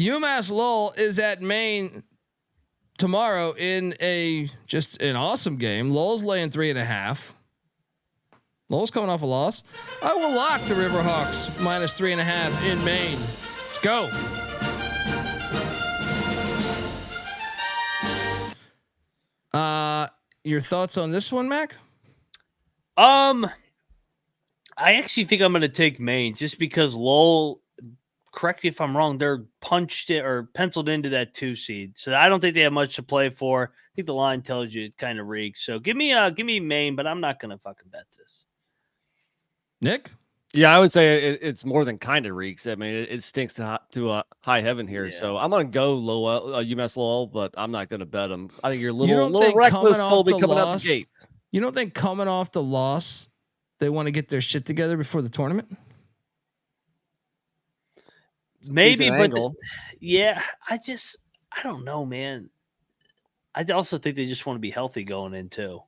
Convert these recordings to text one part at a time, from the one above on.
UMass Lowell is at Maine tomorrow in just an awesome game. Lowell's laying 3.5. Lowell's coming off a loss. I will lock the Riverhawks -3.5 in Maine. Let's go. Your thoughts on this one, Mac? I actually think I'm going to take Maine just because Lowell, correct me if I'm wrong, they're punched it or penciled into that 2 seed. So I don't think they have much to play for. I think the line tells you it kind of reeks. So give me Maine, but I'm not going to fucking bet this. Nick? Yeah, I would say it's more than kind of reeks. I mean, it stinks to high heaven here. Yeah. So I'm going to go UMass Lowell, but I'm not going to bet them. I think you're a little reckless, Colby, coming out the gate. You don't think coming off the loss, they want to get their shit together before the tournament? Maybe, but I don't know, man. I also think they just want to be healthy going in too.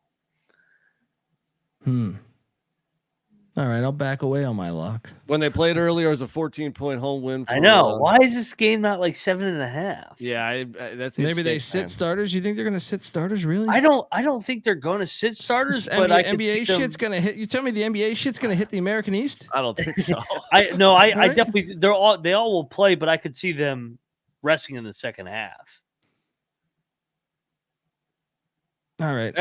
All right, I'll back away on my lock. When they played earlier, it was a 14-point home win. I know. Why is this game not like 7.5? Yeah, that's maybe they sit starters. You think they're going to sit starters? Really? I don't think they're going to sit starters. But NBA shit's going to hit. You tell me the NBA shit's going to hit the American East? I don't think so. I definitely. They all will play, but I could see them resting in the second half. All right.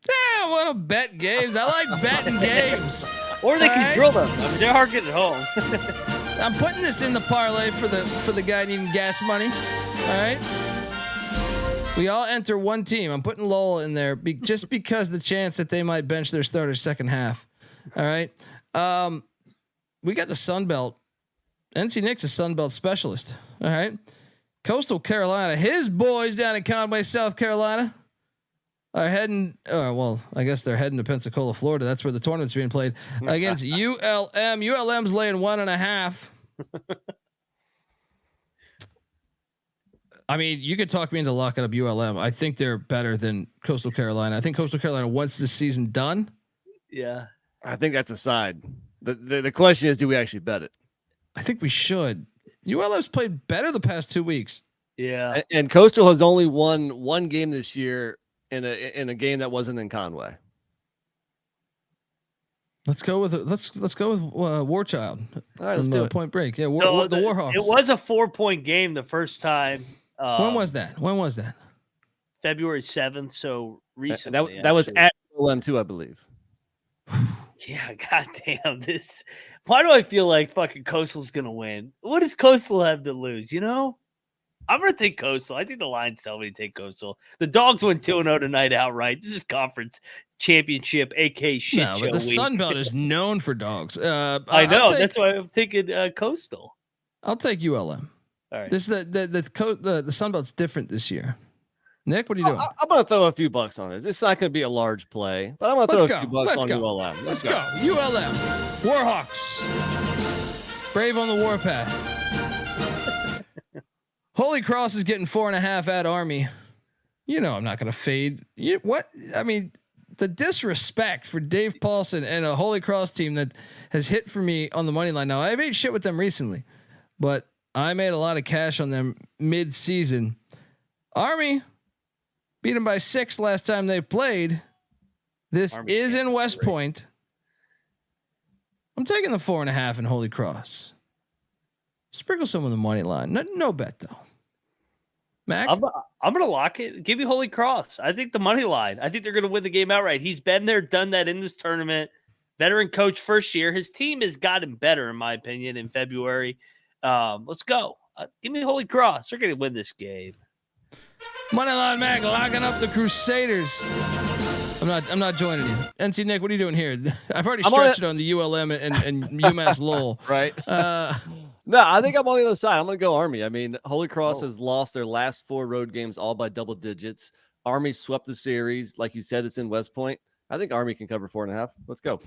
Yeah, I want to bet games. I like betting games. Or they can drill them. I mean, they're hard getting home. I'm putting this in the parlay for the guy needing gas money. All right. We all enter one team. I'm putting Lowell in there just because the chance that they might bench their starters second half. All right. We got the Sun Belt. NC Nick's a Sun Belt specialist. All right. Coastal Carolina, his boys down in Conway, South Carolina, are heading. Well, I guess they're heading to Pensacola, Florida. That's where the tournament's being played against ULM. ULM's laying 1.5. I mean, you could talk me into locking up ULM. I think they're better than Coastal Carolina. I think Coastal Carolina, once this season done. Yeah, I think that's a side. The question is, do we actually bet it? I think we should. ULM's played better the past 2 weeks. Yeah, and Coastal has only won one game this year in a game that wasn't in Conway. Let's go with War Child. All right, let's do it. Point Break. Yeah, the Warhawks. It was a 4-point game the first time. When was that? February 7th. So recently. That was at ULM too, I believe. Yeah, goddamn this. Why do I feel like fucking Coastal's gonna win? What does Coastal have to lose? You know, I'm gonna take Coastal. I think the lines tell me to take Coastal. The Dogs went 2-0 tonight outright. This is conference championship, AK shit show. But the Sun Belt is known for dogs. I know. That's why I'm taking Coastal. I'll take ULM. All right. This the Sun Belt's different this year. Nick, what are you doing? I'm going to throw a few bucks on this. It's not going to be a large play, but I'm going to throw a few bucks on ULM. Let's go. ULM. Warhawks. Brave on the warpath. Holy Cross is getting 4.5 at Army. You know I'm not going to fade. I mean, the disrespect for Dave Paulson and a Holy Cross team that has hit for me on the money line. Now, I've ate shit with them recently, but I made a lot of cash on them mid-season. Army beat them by 6 last time they played. This Army is in West Point. I'm taking the 4.5 in Holy Cross. Sprinkle some of the money line. No bet though. Mac, I'm going to lock it. Give me Holy Cross. I think the money line. I think they're going to win the game outright. He's been there, done that in this tournament. Veteran coach first year. His team has gotten better, in my opinion, in February. Let's go. Give me Holy Cross. They're going to win this game. Moneyline Mac locking up the Crusaders. I'm not joining you. NC Nick, what are you doing here? I've already stretched it on the ULM and UMass Lowell. Right. No, I think I'm on the other side. I'm going to go Army. I mean, Holy Cross has lost their last 4 road games all by double digits. Army swept the series. Like you said, it's in West Point. I think Army can cover 4.5. Let's go.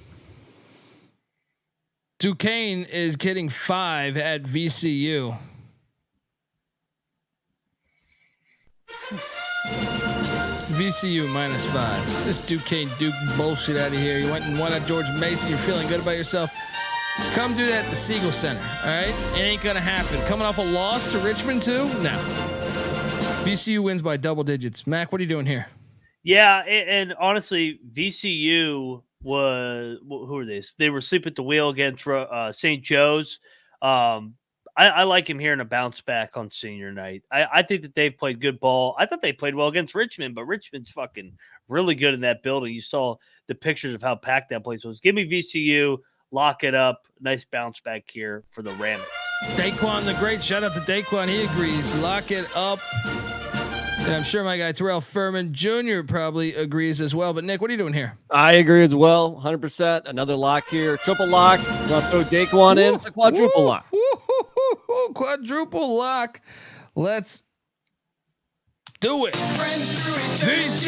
Duquesne is getting 5 at VCU. VCU -5. This Duke bullshit out of here. You went and won at George Mason. You're feeling good about yourself. Come do that at the Siegel Center. All right, it ain't gonna happen. Coming off a loss to Richmond too? No. VCU wins by double digits. Mac, what are you doing here? Yeah, and honestly, VCU was who are they? They were asleep at the wheel against St. Joe's. I like him here in a bounce back on senior night. I think that they've played good ball. I thought they played well against Richmond, but Richmond's fucking really good in that building. You saw the pictures of how packed that place was. Give me VCU, lock it up. Nice bounce back here for the Rabbits. Daquan the Great. Shout out to Daquan. He agrees. Lock it up. And I'm sure my guy Terrell Furman Jr. probably agrees as well. But Nick, what are you doing here? I agree as well. 100%. Another lock here. Triple lock. We're going to throw Daquan in. It's a quadruple lock. Quadruple lock. Let's do it. VCU.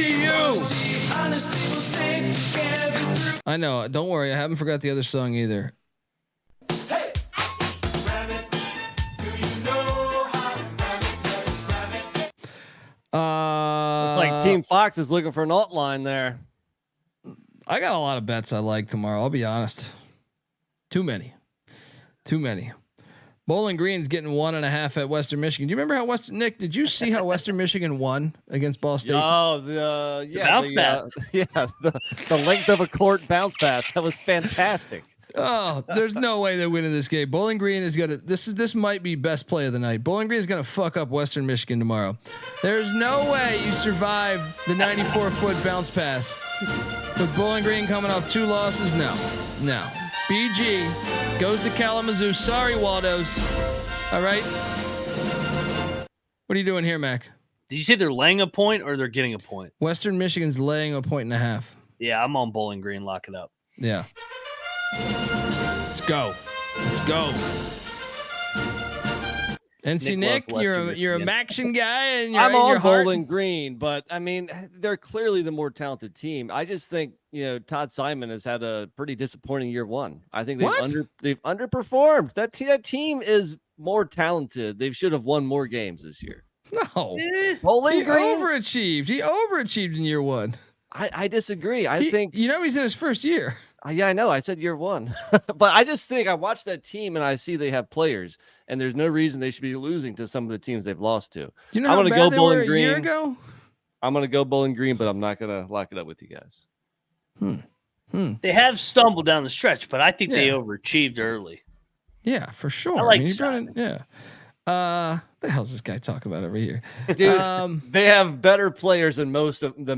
I know. Don't worry. I haven't forgot the other song either. It's like Team Fox is looking for an alt line there. I got a lot of bets I like tomorrow. I'll be honest. Too many. Bowling Green's getting 1.5 at Western Michigan. Do you remember how Nick? Did you see how Western Michigan won against Ball State? Oh, the length of a court bounce pass. That was fantastic. Oh, there's no way they're winning this game. Bowling Green is gonna. This might be best play of the night. Bowling Green is gonna fuck up Western Michigan tomorrow. There's no way you survive the 94-foot bounce pass with Bowling Green coming off 2 losses. No. BG goes to Kalamazoo. Sorry, Waldos. All right. What are you doing here, Mac? Did you say they're laying a point or they're getting a point? Western Michigan's laying 1.5 points. Yeah, I'm on Bowling Green. Lock it up. Yeah. Let's go. NC Nick, you're a Maxion guy, and I'm on Bowling Green, but I mean they're clearly the more talented team. I just think Todd Simon has had a pretty disappointing year one. I think they've underperformed. That team is more talented. They should have won more games this year. No, Bowling Green overachieved. He overachieved in year one. I disagree. I think he's in his first year. Yeah, I know. I said year one, but I just think I watch that team and I see they have players, and there's no reason they should be losing to some of the teams they've lost to. Do you know I'm how gonna bad go they Bowling were a Green. year ago? I'm gonna go Bowling Green, but I'm not gonna lock it up with you guys. They have stumbled down the stretch, but I think they overachieved early. Yeah, for sure. I like the hell's this guy talking about over here? Dude, they have better players than most of the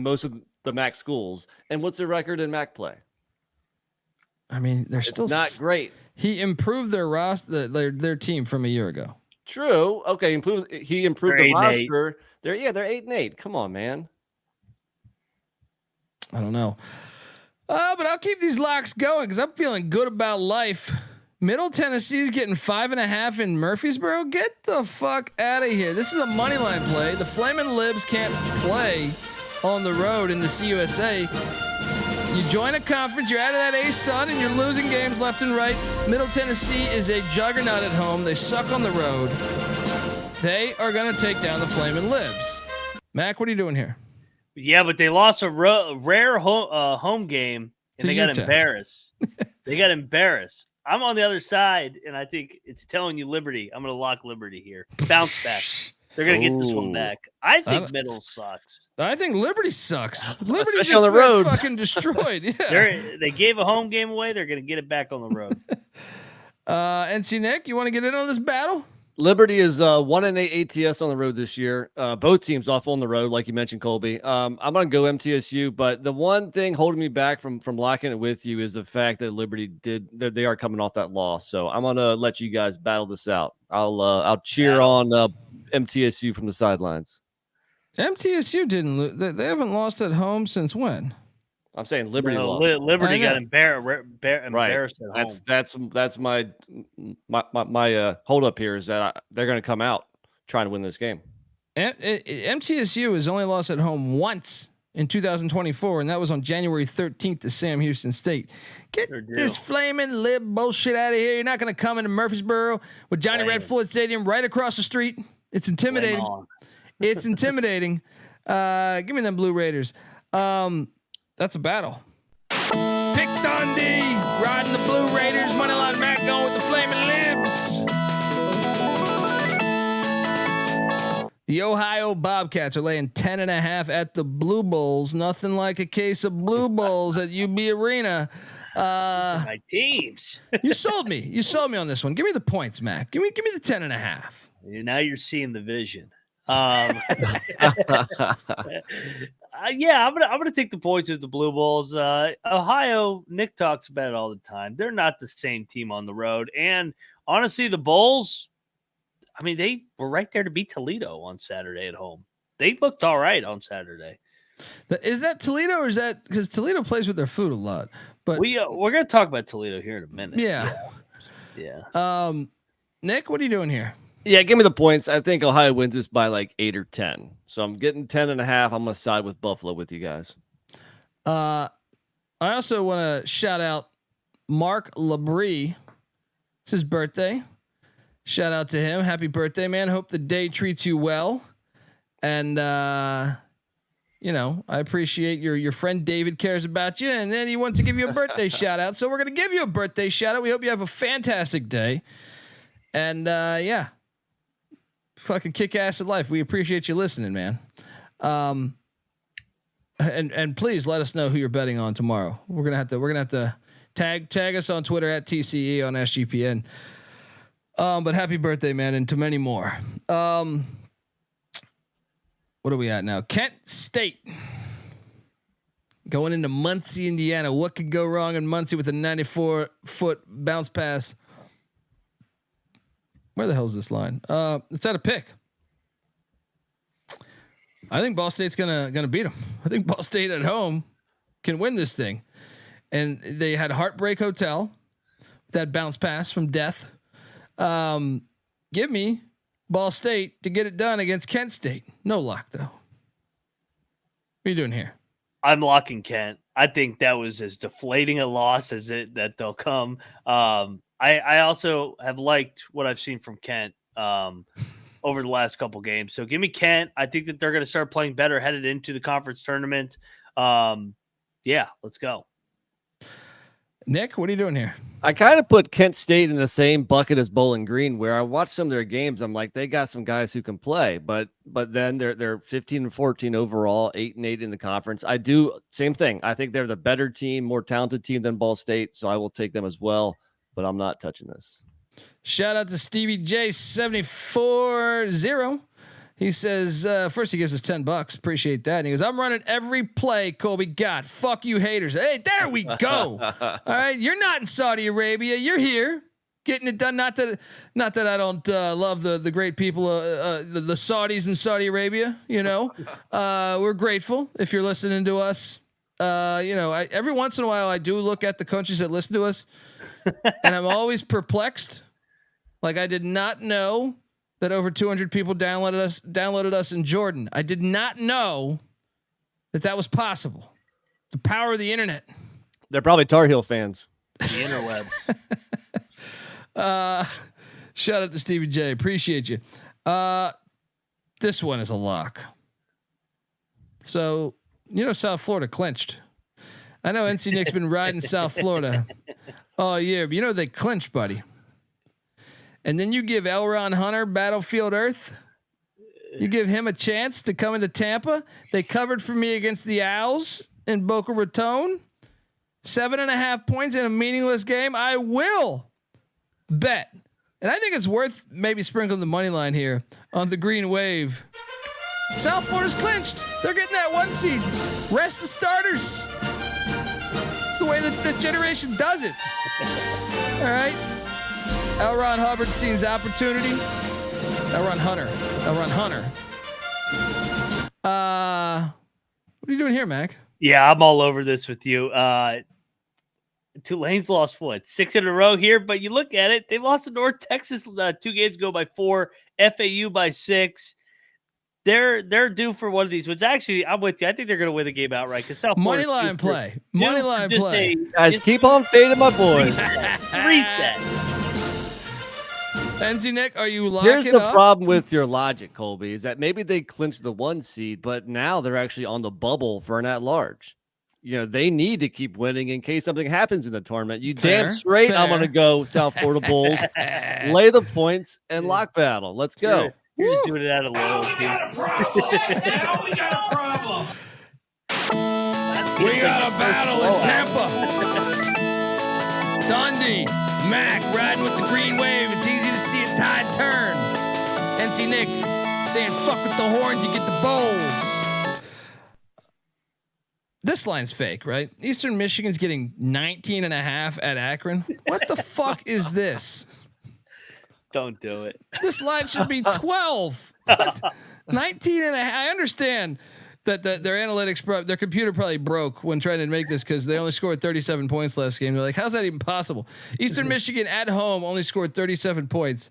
MAC schools. And what's their record in MAC play? I mean, they're still not great. He improved their roster, their team from a year ago. True. Okay, he improved the roster. They're 8-8. Come on, man. I don't know. But I'll keep these locks going because I'm feeling good about life. Middle Tennessee's getting 5.5 in Murfreesboro. Get the fuck out of here. This is a money line play. The Flamin' Libs can't play on the road in the CUSA. You join a conference, you're out of that ASUN, and you're losing games left and right. Middle Tennessee is a juggernaut at home. They suck on the road. They are going to take down the Flamin' Libs. Mac, what are you doing here? Yeah, but they lost a rare home game, and they got embarrassed. I'm on the other side, and I think it's telling you Liberty. I'm going to lock Liberty here. Bounce back. They're going to get this one back. I think Middle sucks. I think Liberty sucks. Liberty Especially just on the road. Fucking destroyed. Yeah. They gave a home game away. They're going to get it back on the road. NC Nick, you want to get in on this battle? Liberty is 1-8 ATS on the road this year. Both teams off on the road, like you mentioned, Colby. I'm gonna go MTSU, but the one thing holding me back from locking it with you is the fact that Liberty they are coming off that loss. So I'm gonna let you guys battle this out. I'll cheer on MTSU from the sidelines. MTSU didn't lose. They haven't lost at home since when? I'm saying Liberty lost. Liberty got embarrassed at home. That's my hold up here is that they're going to come out trying to win this game. MTSU has only lost at home once in 2024, and that was on January 13th to Sam Houston State. Get this Flamin' Lib bullshit out of here. You're not going to come into Murfreesboro with Johnny Red Floyd Stadium right across the street. It's intimidating. It's intimidating. Give me them Blue Raiders. That's a battle. Pick Dundee, riding the Blue Raiders, moneyline Mac Rebels. The Ohio Bobcats are laying 10.5 at the Blue Bulls. Nothing like a case of Blue Bulls at UB Arena. My teams. You sold me. You sold me on this one. Give me the points, Mac. Give me the 10.5. Now you're seeing the vision. Yeah, I'm gonna take the points with the Blue Bulls. Ohio, Nick talks about it all the time. They're not the same team on the road, and honestly, the Bulls. I mean, they were right there to beat Toledo on Saturday at home. They looked all right on Saturday. Is that Toledo, or is that because Toledo plays with their food a lot? But we're gonna talk about Toledo here in a minute. Yeah. Nick, what are you doing here? Yeah, give me the points. I think Ohio wins this by like 8 or 10. So I'm getting 10.5. I'm gonna side with Buffalo with you guys. I also want to shout out Mark Labrie. It's his birthday. Shout out to him. Happy birthday, man. Hope the day treats you well. And you know, I appreciate your friend David cares about you, and then he wants to give you a birthday shout out. So we're gonna give you a birthday shout out. We hope you have a fantastic day. And yeah. Fucking kick ass at life. We appreciate you listening, man. And please let us know who you're betting on tomorrow. We're gonna have to tag us on Twitter at TCE on SGPN. But happy birthday, man, and to many more. What are we at now? Kent State going into Muncie, Indiana. What could go wrong in Muncie with a 94-foot bounce pass? Where the hell is this line? It's at a pick. I think Ball State's gonna beat them. I think Ball State at home can win this thing. And they had Heartbreak Hotel, that bounce pass from death. Give me Ball State to get it done against Kent State. No lock though. What are you doing here? I'm locking Kent. I think that was as deflating a loss as that they'll come. I also have liked what I've seen from Kent over the last couple games. So give me Kent. I think that they're going to start playing better headed into the conference tournament. Yeah, let's go. Nick, what are you doing here? I kind of put Kent State in the same bucket as Bowling Green, where I watched some of their games. I'm like, they got some guys who can play, but then they're 15-14 overall, 8-8 in the conference. I do same thing. I think they're the better team, more talented team than Ball State, so I will take them as well. But I'm not touching this. Shout out to Stevie J 740. He says, first he gives us $10. Appreciate that. And he goes, I'm running every play Colby got. Fuck you haters. Hey, there we go. All right. You're not in Saudi Arabia. You're here getting it done. Not that I don't love the great people, the Saudis in Saudi Arabia, you know, we're grateful if you're listening to us. You know, every once in a while I do look at the countries that listen to us and I'm always perplexed. Like I did not know that over 200 people downloaded us in Jordan. I did not know that was possible. The power of the internet. They're probably Tar Heel fans. The interweb. Shout out to Stevie J. Appreciate you. This one is a lock. So, you know, South Florida clinched. I know NC Nick's been riding South Florida all year, but you know they clinched, buddy. And then you give Elron Hunter Battlefield Earth. You give him a chance to come into Tampa. They covered for me against the Owls in Boca Raton. 7.5 points in a meaningless game. I will bet. And I think it's worth maybe sprinkling the money line here on the green wave. South Florida's clinched. They're getting that 1 seed. Rest the starters. It's the way that this generation does it. All right. Elron Hubbard seems opportunity. Elron Hunter. What are you doing here, Mac? Yeah, I'm all over this with you. Tulane's lost 6 in a row here, but you look at it, they lost to North Texas 2 games ago by 4, FAU by 6. They're due for one of these, which actually I'm with you. I think they're going to win the game outright because South money line play. Money line play. Guys, keep on fading my boys. Reset. NC Nick, are you locking Here's the up? problem with your logic, Colby, is that maybe they clinched the 1 seed, but now they're actually on the bubble for an at-large. they need to keep winning in case something happens in the tournament. Fair, Damn straight, fair. I'm going to go South Florida Bulls, lay the points, and lock battle. Let's go. You're just doing it out of loyalty. We got a problem. Now we got a problem. We got a battle in Tampa. Dundee, Mac riding with the green wave. It's easy to see a tide turn. NC Nick saying, fuck with the horns, you get the bowls. This line's fake, right? Eastern Michigan's getting 19 and a half at Akron. What the fuck is this? Don't do it. This line should be 12. 19 and a half. I understand that their analytics, their computer probably broke when trying to make this because they only scored 37 points last game. They're like, how's that even possible? Eastern Michigan at home only scored 37 points.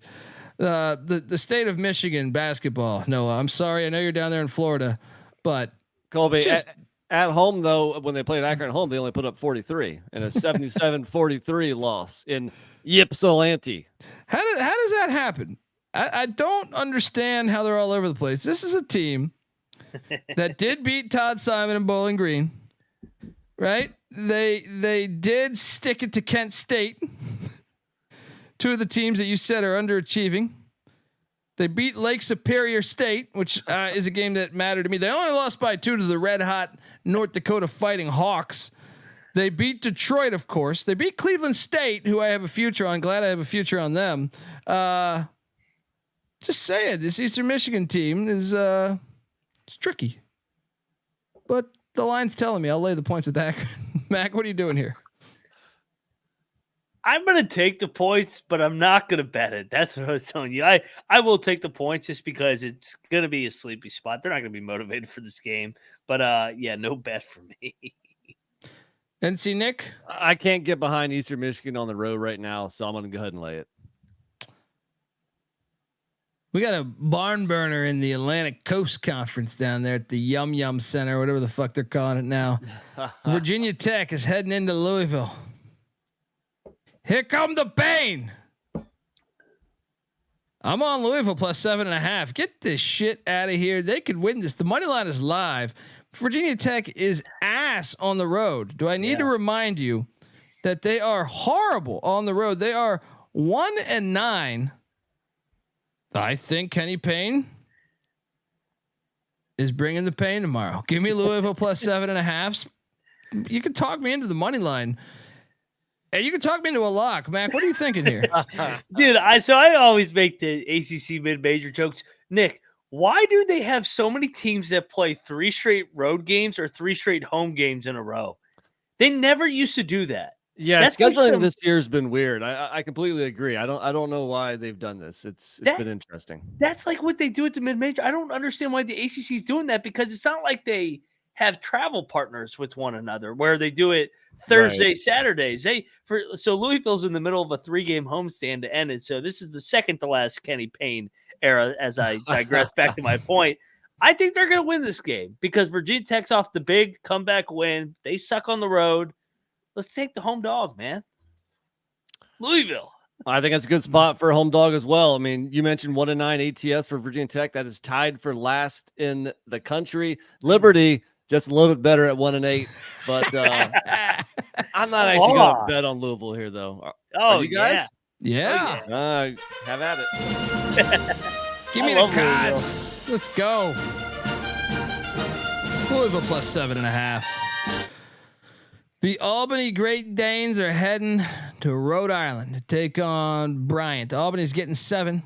The state of Michigan basketball. Noah, I'm sorry. I know you're down there in Florida, but Colby, at home, though, when they played Akron at home, they only put up 43 in a 77-43 loss in Ypsilanti. How does that happen? I don't understand how they're all over the place. This is a team that did beat Todd Simon and Bowling Green, right? They did stick it to Kent State, two of the teams that you said are underachieving. They beat Lake Superior State, which is a game that mattered to me. They only lost by 2 to the red hot North Dakota Fighting Hawks. They beat Detroit, of course. They beat Cleveland State, who I have a future on. Glad I have a future on them. Just saying, this Eastern Michigan team is it's tricky. But the line's telling me I'll lay the points with Akron. Mac, what are you doing here? I'm going to take the points, but I'm not going to bet it. That's what I was telling you. I will take the points just because it's going to be a sleepy spot. They're not going to be motivated for this game. But, yeah, no bet for me. NC Nick? I can't get behind Eastern Michigan on the road right now, so I'm going to go ahead and lay it. We got a barn burner in the Atlantic Coast Conference down there at the Yum Yum Center, whatever the fuck they're calling it now. Virginia Tech is heading into Louisville. Here come the pain. I'm on Louisville plus 7.5. Get this shit out of here. They could win this. The money line is live. Virginia Tech is ass on the road. Do I need to remind you that they are horrible on the road? They are 1-9. I think Kenny Payne is bringing the pain tomorrow. Give me Louisville plus 7.5. You can talk me into the money line. And you can talk me into a lock, Mac. What are you thinking here? Dude, I always make the ACC mid-major jokes. Nick, why do they have so many teams that play 3 straight road games or 3 straight home games in a row? They never used to do that. Yeah, That's scheduling this year's been weird. I completely agree. I don't know why they've done this. It's been interesting. That's like what they do at the mid-major. I don't understand why the ACC is doing that because it's not like they have travel partners with one another where they do it Thursday, right. Saturdays. So Louisville's in the middle of a 3-game homestand to end it. So this is the second to last Kenny Payne era. As I digress back to my point, I think they're going to win this game because Virginia Tech's off the big comeback win. They suck on the road. Let's take the home dog, man. Louisville. I think that's a good spot for a home dog as well. I mean, you mentioned 1-9 ATS for Virginia Tech. That is tied for last in the country. Liberty just a little bit better at 1-8, but I'm not actually going to bet on Louisville here, though. Are you guys? Yeah. Have at it. Give me the cards. Let's go. Louisville plus 7.5. The Albany Great Danes are heading to Rhode Island to take on Bryant. Albany's getting 7.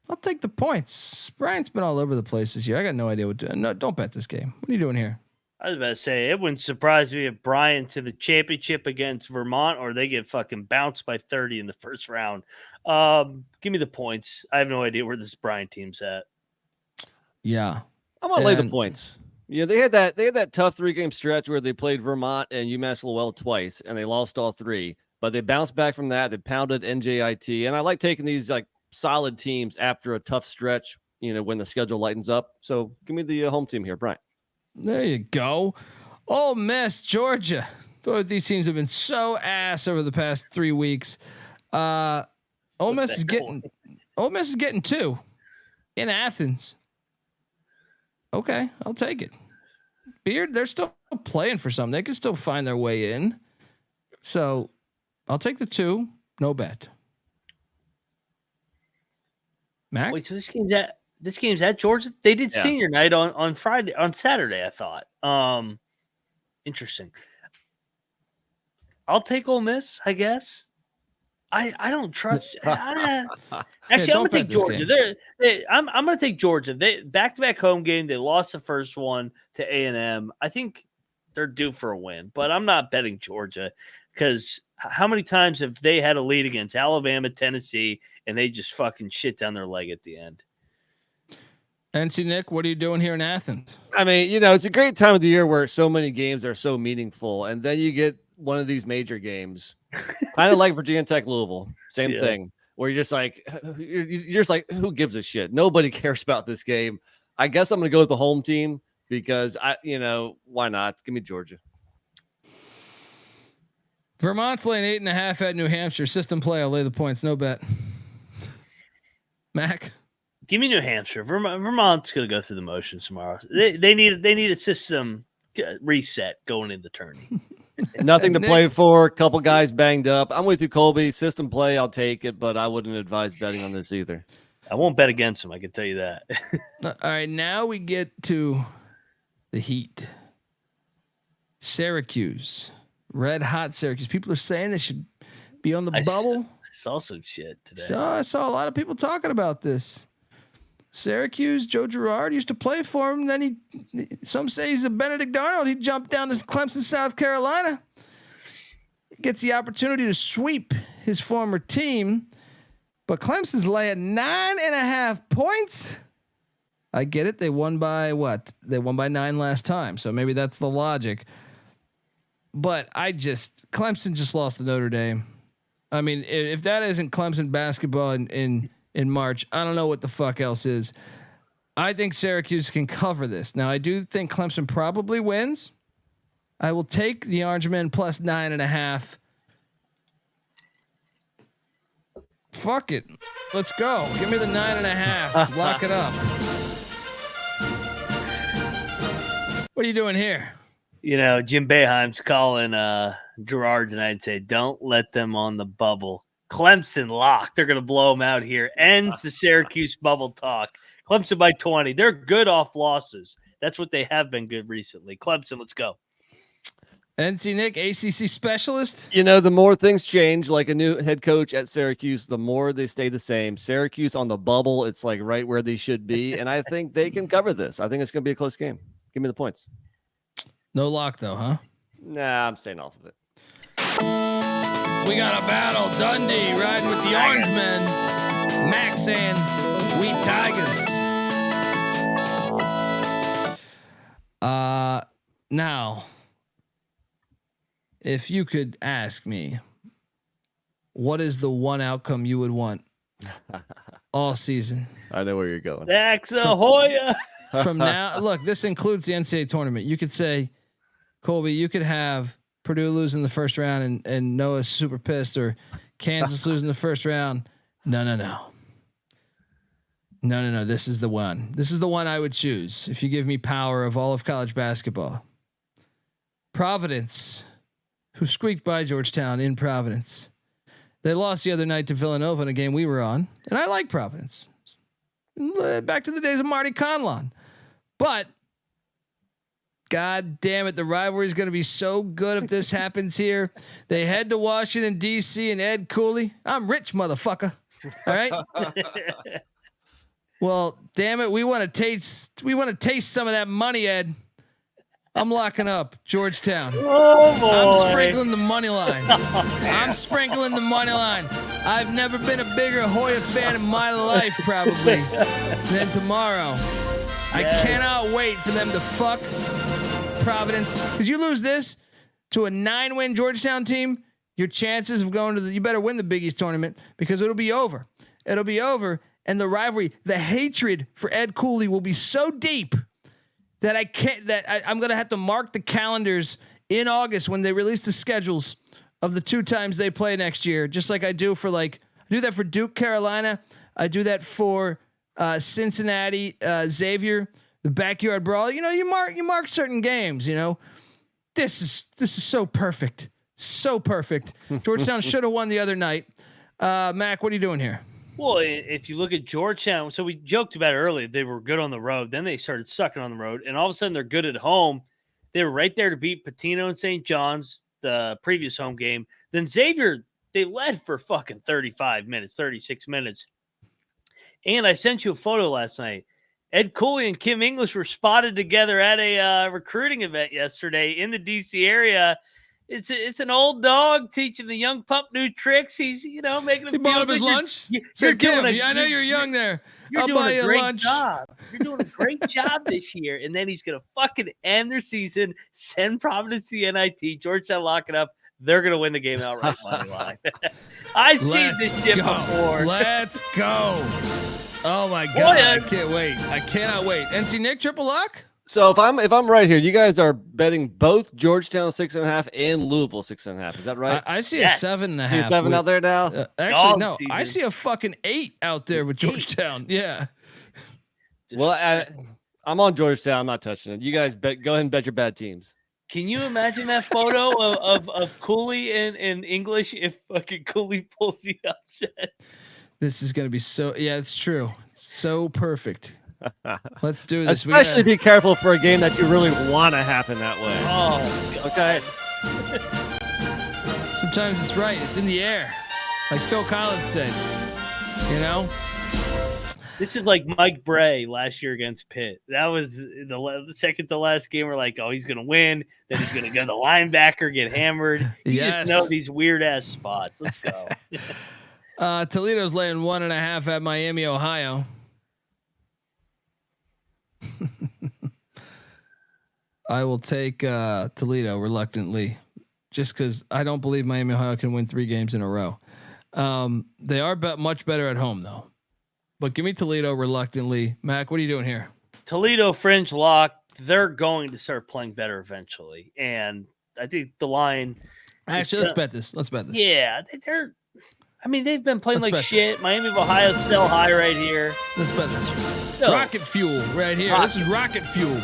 I'll take the points. Bryant's been all over the place this year. I got no idea what to do. No, don't bet this game. What are you doing here? I was about to say, it wouldn't surprise me if Bryant's in the championship against Vermont or they get fucking bounced by 30 in the first round. Give me the points. I have no idea where this Bryant team's at. Yeah. I'm going to lay the points. Yeah, they had that tough 3-game stretch where they played Vermont and UMass Lowell twice, and they lost all 3. But they bounced back from that. They pounded NJIT, and I like taking these like solid teams after a tough stretch. When the schedule lightens up. So give me the home team here, Brian. There you go. Ole Miss, Georgia. Both these teams have been so ass over the past 3 weeks. Ole Miss is getting 2 in Athens. Okay, I'll take it. Beard, they're still playing for something. They can still find their way in. So I'll take the 2. No bet. Mac? Wait, so this game's at Georgia? They did senior night on Saturday, I thought. Interesting. I'll take Ole Miss, I guess. I don't trust. Actually, I'm gonna take Georgia. I'm gonna take Georgia. They back-to-back home game. They lost the first one to A&M. I think they're due for a win, but I'm not betting Georgia because how many times have they had a lead against Alabama, Tennessee, and they just fucking shit down their leg at the end? NC Nick, what are you doing here in Athens? I mean, it's a great time of the year where so many games are so meaningful, and then you get one of these major games, kind of like Virginia Tech, Louisville, same thing, where you're just like, who gives a shit? Nobody cares about this game. I guess I'm going to go with the home team because why not? Give me Georgia. Vermont's laying 8.5 at New Hampshire. System play. I'll lay the points. No bet. Mac. Give me New Hampshire. Vermont's going to go through the motions tomorrow. They need a system reset going into the tourney. Nothing to play for. A couple guys banged up. I'm with you, Colby. System play, I'll take it, but I wouldn't advise betting on this either. I won't bet against him. I can tell you that. All right, now we get to the heat. Syracuse, red hot Syracuse. People are saying they should be on the bubble. I saw some shit today. So I saw a lot of people talking about this. Syracuse, Joe Girard used to play for him. Then some say he's a Benedict Arnold. He jumped down to Clemson, South Carolina. Gets the opportunity to sweep his former team. But Clemson's laying 9.5 points. I get it. They won by what? They won by 9 last time. So maybe that's the logic. But Clemson just lost to Notre Dame. I mean, if that isn't Clemson basketball in March, I don't know what the fuck else is. I think Syracuse can cover this. Now, I do think Clemson probably wins. I will take the Orange Men plus 9.5. Fuck it. Let's go. Give me the 9.5. Lock it up. What are you doing here? Jim Boeheim's calling Girard tonight and say, don't let them on the bubble. Clemson locked. They're going to blow them out here. Ends the Syracuse bubble talk. Clemson by 20. They're good off losses. That's what they have been good recently. Clemson, let's go. NC Nick, ACC specialist. The more things change, like a new head coach at Syracuse, the more they stay the same. Syracuse on the bubble, it's like right where they should be. And I think they can cover this. I think it's going to be a close game. Give me the points. No lock though, huh? Nah, I'm staying off of it. We got a battle. Dundee riding with the Orange Men. Max and we Tigers. Now, if you could ask me, what is the one outcome you would want all season? I know where you're going. Saxahoya. From now, look, this includes the NCAA tournament. You could say, Colby, you could have Purdue losing the first round and Noah's super pissed, or Kansas losing the first round. No. This is the one. This is the one I would choose if you give me power of all of college basketball. Providence, who squeaked by Georgetown in Providence. They lost the other night to Villanova in a game we were on, and I like Providence. Back to the days of Marty Conlon. But God damn it, the rivalry is going to be so good if this happens here. They head to Washington, D.C. and Ed Cooley. I'm rich, motherfucker. All right. Well, damn it. We want to taste some of that money, Ed. I'm locking up Georgetown. Oh boy. I'm sprinkling the money line. I've never been a bigger Hoya fan in my life, probably, than tomorrow. Yes. I cannot wait for them to fuck Providence, because you lose this to a 9-win Georgetown team, your chances of going to you better win the Big East tournament, because it'll be over. And the rivalry, the hatred for Ed Cooley will be so deep that I'm going to have to mark the calendars in August when they release the schedules of the 2 times they play next year. Just like I do I do that for Duke, Carolina. I do that for Cincinnati, Xavier. the backyard brawl. You mark certain games. This is so perfect, so perfect. Georgetown should have won the other night. Mac, what are you doing here? Well, if you look at Georgetown, so we joked about it earlier. They were good on the road. Then they started sucking on the road. And all of a sudden, they're good at home. They were right there to beat Patino and St. John's, the previous home game. Then Xavier, they led for fucking 35 minutes, 36 minutes. And I sent you a photo last night. Ed Cooley and Kim English were spotted together at a recruiting event yesterday in the D.C. area. It's an old dog teaching the young pup new tricks. He's making him. He bought him his lunch. You're Kim, I know you're young there. I'll buy you lunch. Job. You're doing a great job this year. And then he's gonna fucking end their season, send Providence to the NIT, Georgetown lock it up. They're gonna win the game outright money line. I've seen this shit before. Let's go. Oh my god, I can't wait. I cannot wait. NC Nick, triple lock. So if I'm right here, you guys are betting both Georgetown 6.5 and Louisville 6.5. Is that right? I see a 7.5. See a 7 out there now? Actually, no. I see a fucking 8 out there with Georgetown. Yeah. Well, I'm on Georgetown. I'm not touching it. You guys go ahead and bet your bad teams. Can you imagine that photo of Cooley and English if fucking Cooley pulls the upset? This is gonna be so. Yeah, it's true. It's so perfect. Let's do this. Especially be careful for a game that you really want to happen that way. Oh, God. Okay. Sometimes it's right. It's in the air, like Phil Collins said. This is like Mike Bray last year against Pitt. That was the second to last game. We're like, oh, he's gonna win. Then he's gonna go to linebacker, get hammered. You just know these weird ass spots. Let's go. Toledo's laying 1.5 at Miami, Ohio. I will take Toledo reluctantly, just because I don't believe Miami, Ohio can win 3 games in a row. They are much better at home though. But give me Toledo reluctantly. Mac, what are you doing here? Toledo fringe lock. They're going to start playing better eventually, and I think the line. Actually, let's bet this. Yeah, they're. I mean, they've been playing like shit. This. Miami of Ohio still high right here. Let's bet this. No. Rocket fuel right here. This is rocket fuel.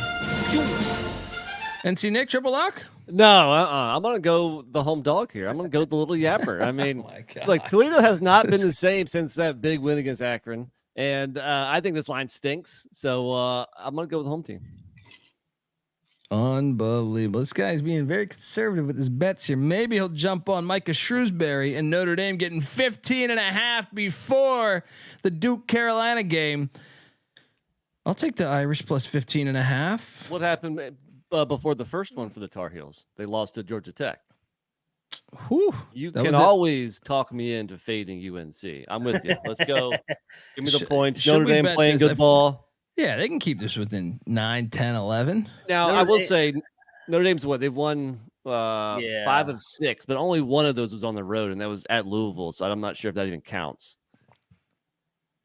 NC Nick, triple lock? No, I'm going to go the home dog here. I'm going to go the little yapper. I mean, like Toledo has not been the same since that big win against Akron. And I think this line stinks. So I'm going to go with the home team. Unbelievable. This guy's being very conservative with his bets here. Maybe he'll jump on Micah Shrewsbury and Notre Dame getting 15.5 before the Duke Carolina game. I'll take the Irish plus 15.5. What happened before the first one for the Tar Heels? They lost to Georgia Tech. Whew, you can always talk me into fading UNC. I'm with you. Let's go. Give me the points. Notre Dame playing good ball. Yeah, they can keep this within 9, 10, 11. Now, I will say Notre Dame's what? They've won 5 of 6, but only one of those was on the road, and that was at Louisville, so I'm not sure if that even counts.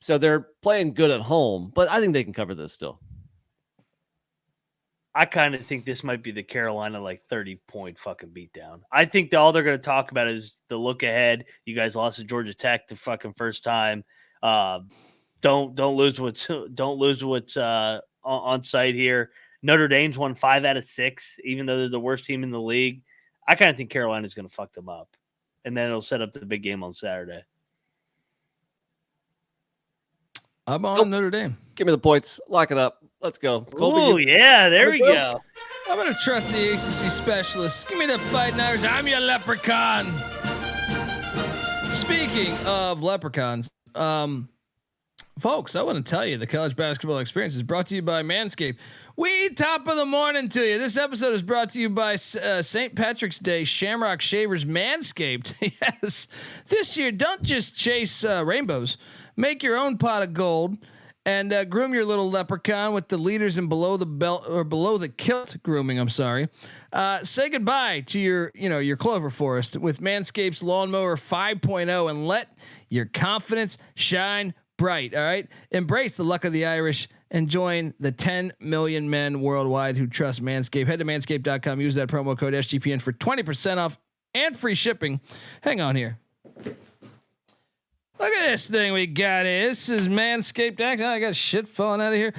So they're playing good at home, but I think they can cover this still. I kind of think this might be the Carolina 30-point fucking beatdown. I think all they're going to talk about is the look ahead. You guys lost to Georgia Tech the fucking first time. Don't lose what's on site here. Notre Dame's won 5 out of 6, even though they're the worst team in the league. I kind of think Carolina's going to fuck them up, and then it'll set up the big game on Saturday. I'm on Notre Dame. Give me the points. Lock it up. Let's go. Oh yeah, there we go. I'm going to trust the ACC specialists. Give me the Fighting Irish. I'm your leprechaun. Speaking of leprechauns, folks, I want to tell you the college basketball experience is brought to you by Manscaped. We top of the morning to you. This episode is brought to you by St. Patrick's Day Shamrock Shavers Manscaped. Yes, this year, don't just chase rainbows. Make your own pot of gold and groom your little leprechaun with the leaders in below the belt or below the kilt grooming. I'm sorry. Say goodbye to your clover forest with Manscaped's Lawnmower 5.0 and let your confidence shine bright. All right. Embrace the luck of the Irish and join the 10 million men worldwide who trust Manscaped. Head to manscaped.com. Use that promo code SGPN for 20% off and free shipping. Hang on here. Look at this thing we got here. This is Manscaped action. I got shit falling out of here.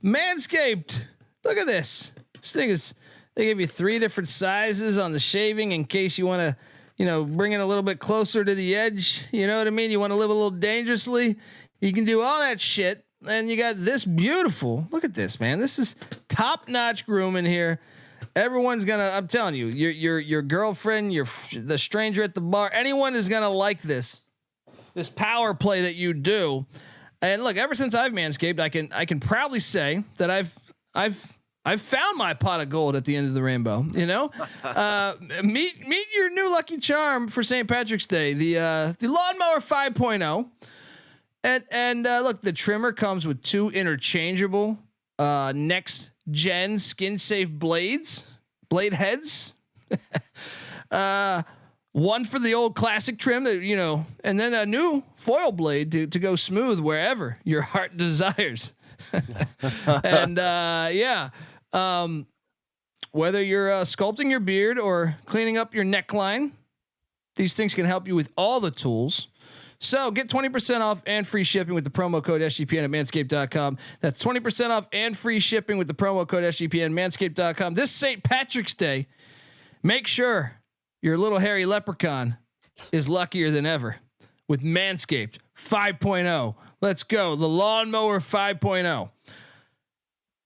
Manscaped. Look at this. This thing is, they give you 3 different sizes on the shaving in case you want to, bring it a little bit closer to the edge. You know what I mean? You want to live a little dangerously. You can do all that shit. And you got this beautiful, look at this, man. This is top-notch grooming here. Everyone's gonna, I'm telling you, your girlfriend, the stranger at the bar, anyone is gonna like this power play that you do. And look, ever since I've Manscaped, I can proudly say that I've found my pot of gold at the end of the rainbow. Meet your new lucky charm for St. Patrick's Day, the Lawnmower 5.0. And look, the trimmer comes with 2 interchangeable next gen skin safe blade heads. One for the old classic trim that, and then a new foil blade to go smooth wherever your heart desires. And whether you're sculpting your beard or cleaning up your neckline, these things can help you with all the tools. So get 20% off and free shipping with the promo code SGPN at manscaped.com. That's 20% off and free shipping with the promo code SGPN manscaped.com. This St. Patrick's Day, make sure your little hairy leprechaun is luckier than ever with Manscaped 5.0. Let's go. The Lawnmower 5.0.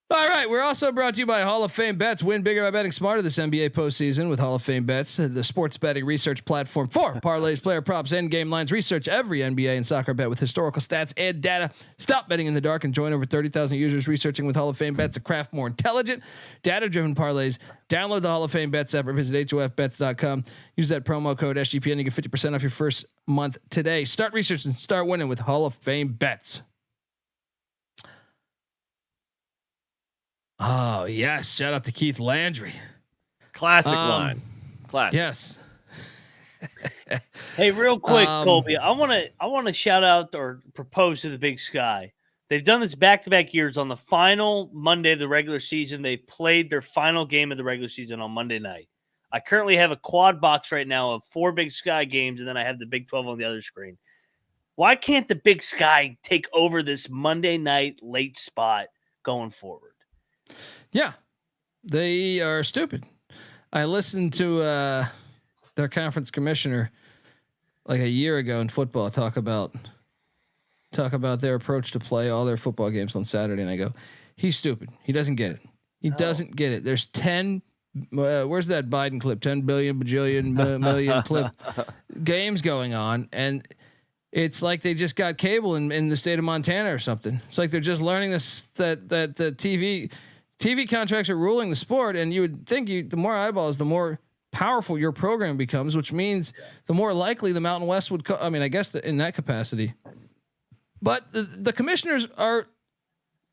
All right, we're also brought to you by Hall of Fame Bets. Win bigger by betting smarter this NBA postseason with Hall of Fame Bets, the sports betting research platform for parlays, player props, and game lines. Research every NBA and soccer bet with historical stats and data. Stop betting in the dark and join over 30,000 users researching with Hall of Fame Bets to craft more intelligent, data-driven parlays. Download the Hall of Fame Bets app or visit HOFBets.com. Use that promo code SGPN to get 50% off your first month today. Start researching, start winning with Hall of Fame Bets. Oh yes! Shout out to Keith Landry. Classic line. Classic. Yes. Hey, real quick, Colby, I want to shout out or propose to the Big Sky. They've done this back-to-back years. On the final Monday of the regular season, they've played their final game of the regular season on Monday night. I currently have a quad box right now of 4 Big Sky games, and then I have the Big 12 on the other screen. Why can't the Big Sky take over this Monday night late spot going forward? Yeah, they are stupid. I listened to their conference commissioner like a year ago in football talk about their approach to play all their football games on Saturday, and I go, he's stupid. He doesn't get it. He doesn't get it. There's 10. Where's that Biden clip? 10 billion bajillion million clip games going on, and it's like they just got cable in the state of Montana or something. It's like they're just learning this that the TV contracts are ruling the sport, and you would think the more eyeballs, the more powerful your program becomes, which means the more likely the Mountain West would I mean, I guess in that capacity. But the commissioners are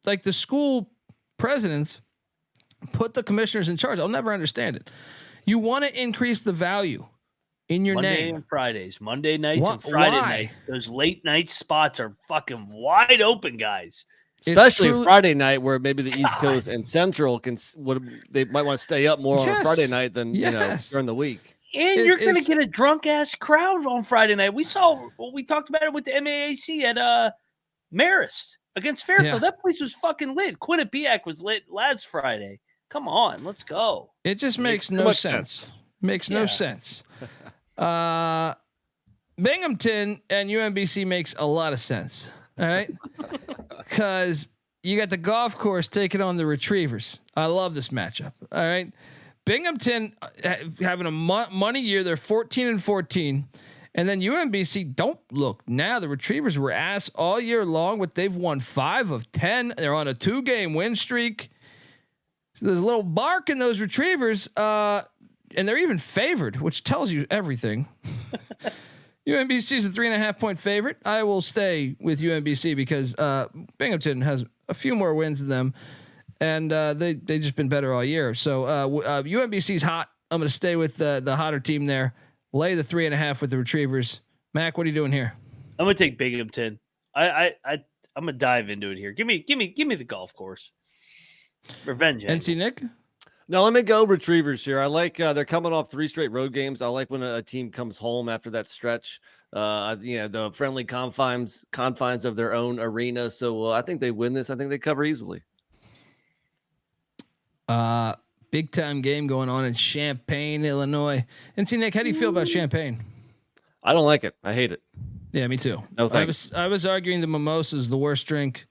like the school presidents put the commissioners in charge. I'll never understand it. You want to increase the value in your Monday name. And Fridays, Monday nights and Friday nights. Those late night spots are fucking wide open, guys. Especially Friday night, where maybe the East Coast and Central they might want to stay up more on a Friday night than during the week. And you're going to get a drunk ass crowd on Friday night. We talked about it with the MAAC at Marist against Fairfield. Yeah. That place was fucking lit. Quinnipiac was lit last Friday. Come on, let's go. It just makes no sense. Makes no sense. Binghamton and UMBC makes a lot of sense. All right. Because you got the golf course taking on the Retrievers. I love this matchup. All right. Binghamton having a money year. They're 14-14. And then UMBC, don't look now. The Retrievers were ass all year long, but they've won 5 of 10. They're on a 2-game win streak. So there's a little bark in those Retrievers. And they're even favored, which tells you everything. UMBC is a 3.5 point favorite. I will stay with UMBC because Binghamton has a few more wins than them, and they just been better all year. So UMBC's hot. I'm going to stay with the hotter team there. Lay the 3.5 with the Retrievers. Mac, what are you doing here? I'm going to take Binghamton. I'm going to dive into it here. Give me the golf course. Revenge. NC Nick. No, let me go Retrievers here. I like they're coming off 3 straight road games. I like when a team comes home after that stretch The friendly confines of their own arena. So I think they win this. I think they cover easily. Big time game going on in Champaign, Illinois. And see, Nick, how do you feel about Champaign? I don't like it. I hate it. Yeah, me too. No thanks. I was arguing the mimosa is the worst drink.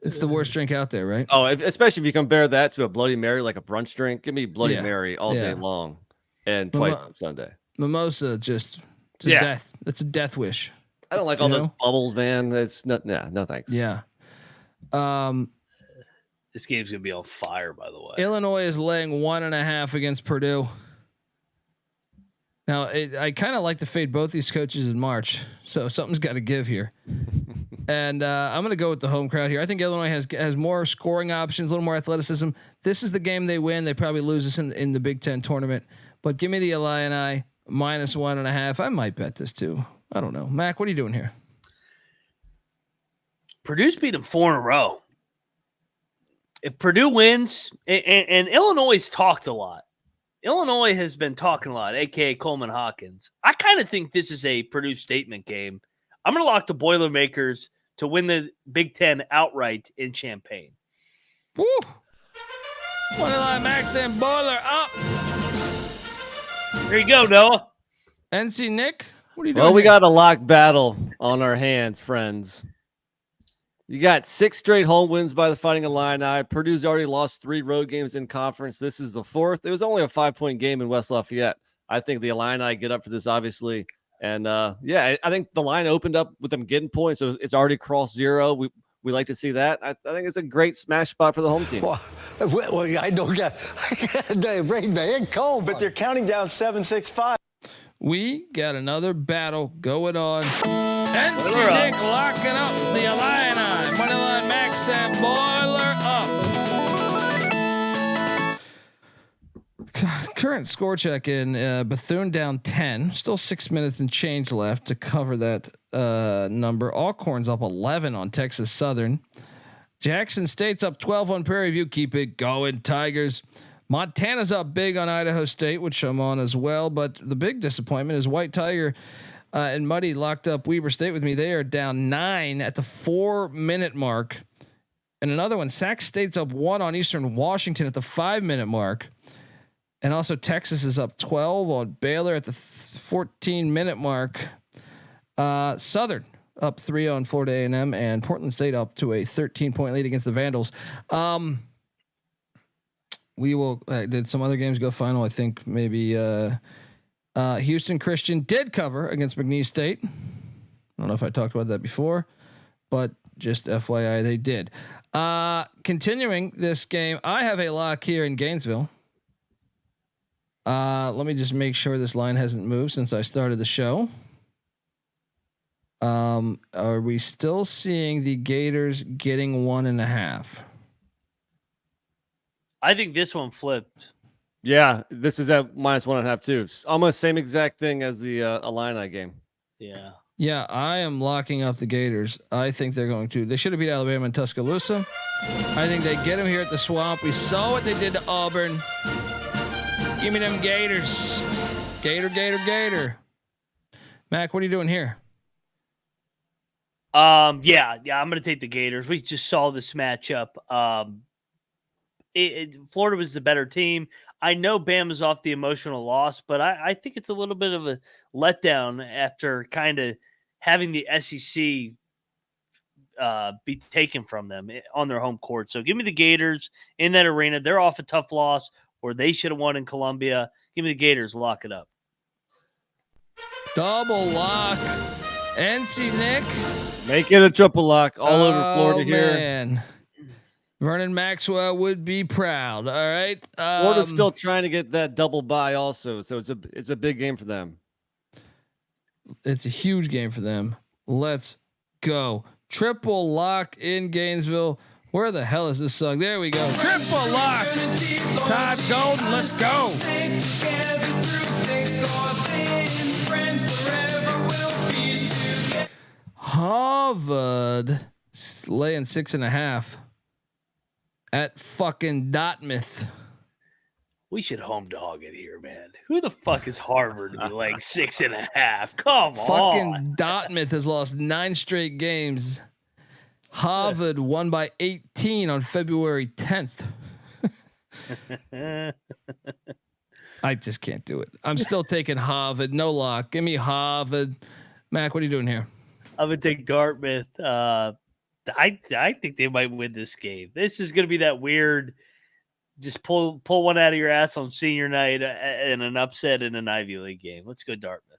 It's the worst drink out there, right? Oh, especially if you compare that to a Bloody Mary, like a brunch drink. Give me Bloody Mary all day Yeah. long, and twice on Sunday. Mimosa, it's a death. It's a death wish. I don't like all those bubbles, man. It's not. No thanks. Yeah. This game's gonna be on fire, by the way. Illinois is laying 1.5 against Purdue. Now, I kind of like to fade both these coaches in March, so something's got to give here. And I'm going to go with the home crowd here. I think Illinois has more scoring options, a little more athleticism. This is the game they win. They probably lose this in the Big Ten tournament. But give me the Illini -1.5. I might bet this too. I don't know. Mac, what are you doing here? Purdue's beat them 4 in a row. If Purdue wins, and Illinois talked a lot. Illinois has been talking a lot, a.k.a. Coleman Hawkins. I kind of think this is a Purdue statement game. I'm going to lock the Boilermakers to win the Big Ten outright in Champaign. Woo! Moneyline Max and Boiler up. There you go, Noah. NC Nick, what are you doing? Well, we here? got a lock battle on our hands, friends. You got 6 straight home wins by the Fighting Illini. Purdue's already lost 3 road games in conference. This is the 4th. It was only a 5-point game in West Lafayette. I think the Illini get up for this, obviously. And I think the line opened up with them getting points. So it's already crossed 0. We like to see that. I think it's a great smash spot for the home team. Well, I don't get bring the head cold, but they're counting down 7-6-5. We got another battle going on. NC Nick locking up the Illini. Moneyline Max and Boiler up. Current score check in Bethune down 10. Still 6 minutes and change left to cover that number. Alcorn's up 11 on Texas Southern. Jackson State's up 12 on Prairie View. Keep it going, Tigers. Montana's up big on Idaho State, which I'm on as well. But the big disappointment is White Tiger and Muddy locked up Weber State with me. They are down 9 at the 4-minute mark. And another one, Sac State's up 1 on Eastern Washington at the 5-minute mark. And also Texas is up 12 on Baylor at the 14-minute mark. Southern up 3 on Florida A&M, and Portland State up to a 13-point lead against the Vandals. We will did some other games go final. I think maybe Houston Christian did cover against McNeese State. I don't know if I talked about that before, but just FYI, they did. Continuing this game, I have a lock here in Gainesville. Let me just make sure this line hasn't moved since I started the show. Are we still seeing the Gators getting 1.5? I think this one flipped. Yeah, this is at -1.5 too. Almost same exact thing as the Illini game. Yeah. Yeah, I am locking up the Gators. I think they're going to. They should have beat Alabama in Tuscaloosa. I think they get them here at the Swamp. We saw what they did to Auburn. Give me them Gators. Gator. Mac, what are you doing here? I'm gonna take the Gators. We just saw this matchup. Florida was the better team. I know Bama's off the emotional loss, but I think it's a little bit of a letdown after kind of having the SEC be taken from them on their home court. So give me the Gators in that arena. They're off a tough loss, or they should have won in Columbia. Give me the Gators. Lock it up. Double lock. NC Nick. Make it a triple lock all over Florida here. Man. Vernon Maxwell would be proud. All right. Florida's still trying to get that double bye also. So it's a big game for them. It's a huge game for them. Let's go. Triple lock in Gainesville. Where the hell is this song? There we go. Triple lock. Todd Golden. Let's go. Harvard laying 6.5 at fucking Dartmouth. We should home dog it here, man. Who the fuck is Harvard to be like 6.5? Come on. Fucking Dartmouth has lost 9 straight games. Harvard won by 18 on February 10th. I just can't do it. I'm still taking Harvard. No lock. Give me Harvard. Mac, what are you doing here? I'm gonna take Dartmouth. I think they might win this game. This is gonna be that weird. Just pull one out of your ass on senior night and an upset in an Ivy League game. Let's go Dartmouth.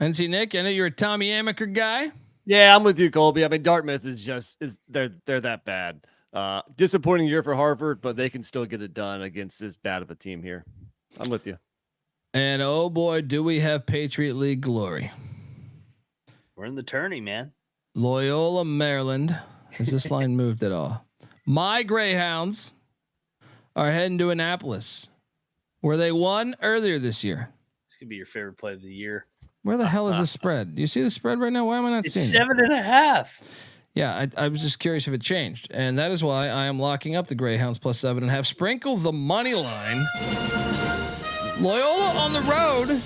NC Nick, I know you're a Tommy Amaker guy. Yeah, I'm with you, Colby. I mean, Dartmouth is they're that bad. Disappointing year for Harvard, but they can still get it done against this bad of a team here. I'm with you. And oh boy, do we have Patriot League glory. We're in the tourney, man. Loyola, Maryland. Has this line moved at all? My Greyhounds are heading to Annapolis, where they won earlier this year. This could be your favorite play of the year. Where the hell is the spread? Do you see the spread right now? Why am I not seeing it? 7.5. Yeah, I was just curious if it changed, and that is why I am locking up the Greyhounds plus 7.5. Sprinkle the money line. Loyola on the road.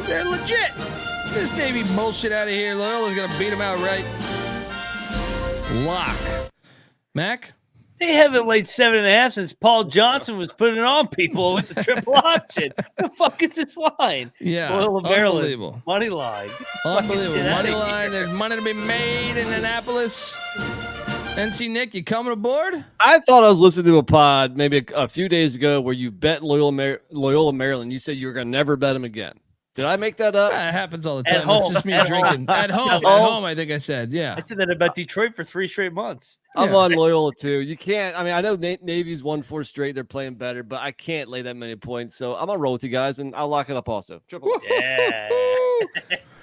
They're legit. This Navy bullshit out of here. Loyola's gonna beat them outright. Lock. Mac. They haven't laid 7.5 since Paul Johnson was putting it on people with the triple option. The fuck is this line? Yeah, Loyola, Maryland, unbelievable. money line. Unbelievable. Money line. There's money to be made in Annapolis. NC Nick, you coming aboard? I thought I was listening to a pod maybe a few days ago where you bet Loyola Maryland. You said you were going to never bet them again. Did I make that up? It happens all the time. At home. It's just me drinking. At home. At home, I think I said. Yeah. I said that about Detroit for 3 straight months. I'm on Loyola too. You can't. I mean, I know Navy's won 4 straight. They're playing better, but I can't lay that many points. So I'm gonna roll with you guys, and I'll lock it up also. Triple. Yeah.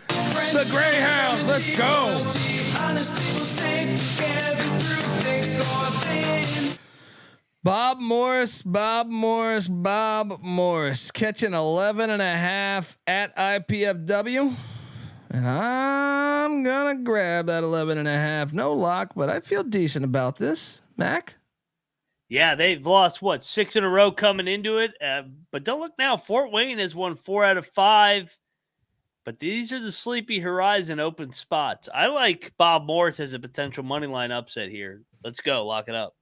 The Greyhounds. Let's go. Bob Morris catching 11.5 at IPFW. And I'm going to grab that 11.5. No lock, but I feel decent about this. Mac? Yeah, they've lost, 6 in a row coming into it. But don't look now. Fort Wayne has won 4 out of 5. But these are the sleepy horizon open spots. I like Bob Morris as a potential money line upset here. Let's go. Lock it up.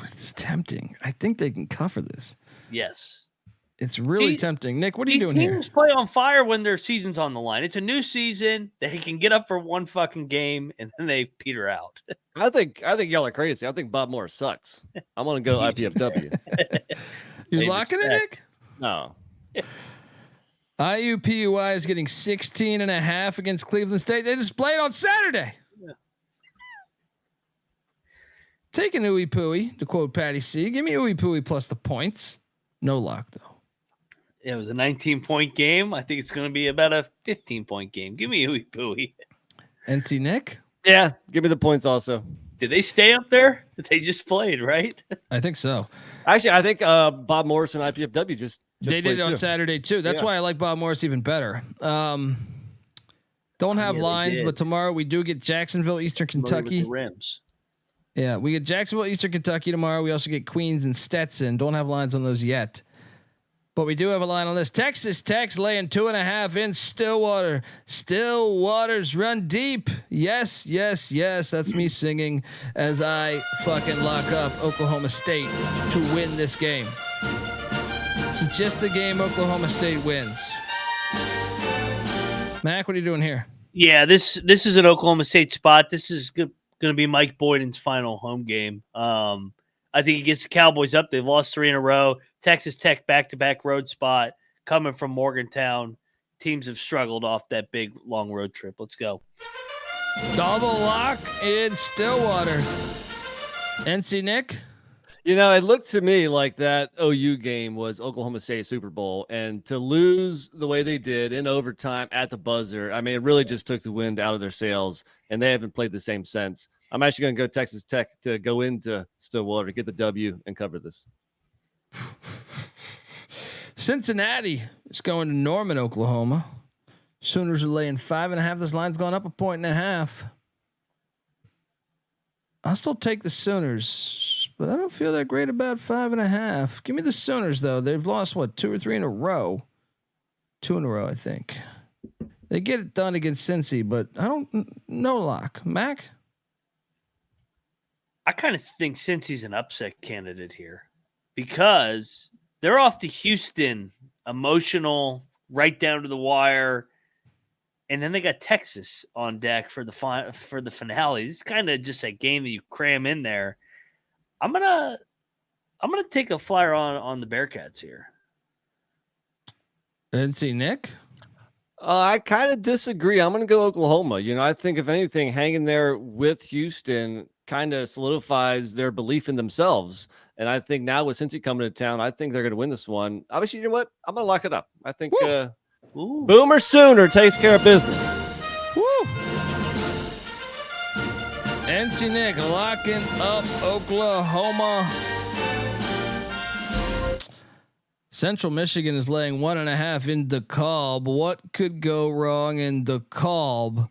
It's tempting. I think they can cover this. Yes. It's really tempting. Nick, what are you doing here? Teams play on fire when their season's on the line. It's a new season. They can get up for one fucking game and then they peter out. I think y'all are crazy. I think Bob Morris sucks. I'm gonna go IPFW. You locking it, Nick? No. IUPUI is getting 16.5 against Cleveland State. They just played on Saturday. Yeah. Taking Ooey Pooey, to quote Patty C. Give me Ooey Pooey plus the points. No lock, though. It was a 19-point game. I think it's going to be about a 15-point game. Give me Ooey Pooey. NC Nick? Yeah, give me the points also. Did they stay up there? They just played, right? I think so. Actually, I think Bob Morris and IPFW just they did it on too. Saturday too. That's why I like Bob Morris even better. Don't have lines, but tomorrow we do get Jacksonville, Eastern Kentucky. Rims. Yeah, we get Jacksonville, Eastern Kentucky tomorrow. We also get Queens and Stetson. Don't have lines on those yet. But we do have a line on this. Texas Tech's laying 2.5 in Stillwater. Stillwater's run deep. Yes, yes, yes. That's me singing as I fucking lock up Oklahoma State to win this game. This is just the game Oklahoma State wins. Mac, what are you doing here? Yeah, this is an Oklahoma State spot. This is going to be Mike Boyden's final home game. I think he gets the Cowboys up. They've lost 3 in a row. Texas Tech back-to-back road spot coming from Morgantown. Teams have struggled off that big, long road trip. Let's go. Double lock in Stillwater. NC Nick? You know, it looked to me like that OU game was Oklahoma State Super Bowl, and to lose the way they did in overtime at the buzzer, I mean, it really just took the wind out of their sails, and they haven't played the same since. I'm actually going to go Texas Tech to go into Stillwater, get the W, and cover this. Cincinnati is going to Norman, Oklahoma. Sooners are laying 5.5. This line's gone up 1.5 points. I'll still take the Sooners, but I don't feel that great about 5.5. Give me the Sooners though. They've lost 2 or 3 in a row. 2 in a row, I think. They get it done against Cincy, but I don't no lock. Mac? I kind of think Cincy's an upset candidate here because they're off to Houston, emotional, right down to the wire, and then they got Texas on deck for the finale. It's kind of just a game that you cram in there. I'm gonna take a flyer on the Bearcats here. NC Nick? I kind of disagree. I'm going to go Oklahoma. I think if anything, hanging there with Houston kind of solidifies their belief in themselves. And I think now with Cincy coming to town, I think they're going to win this one. Obviously, you know what? I'm going to lock it up. I think Boomer Sooner takes care of business. Woo! NC Nick locking up Oklahoma. Central Michigan is laying 1.5 in DeKalb. What could go wrong in DeKalb?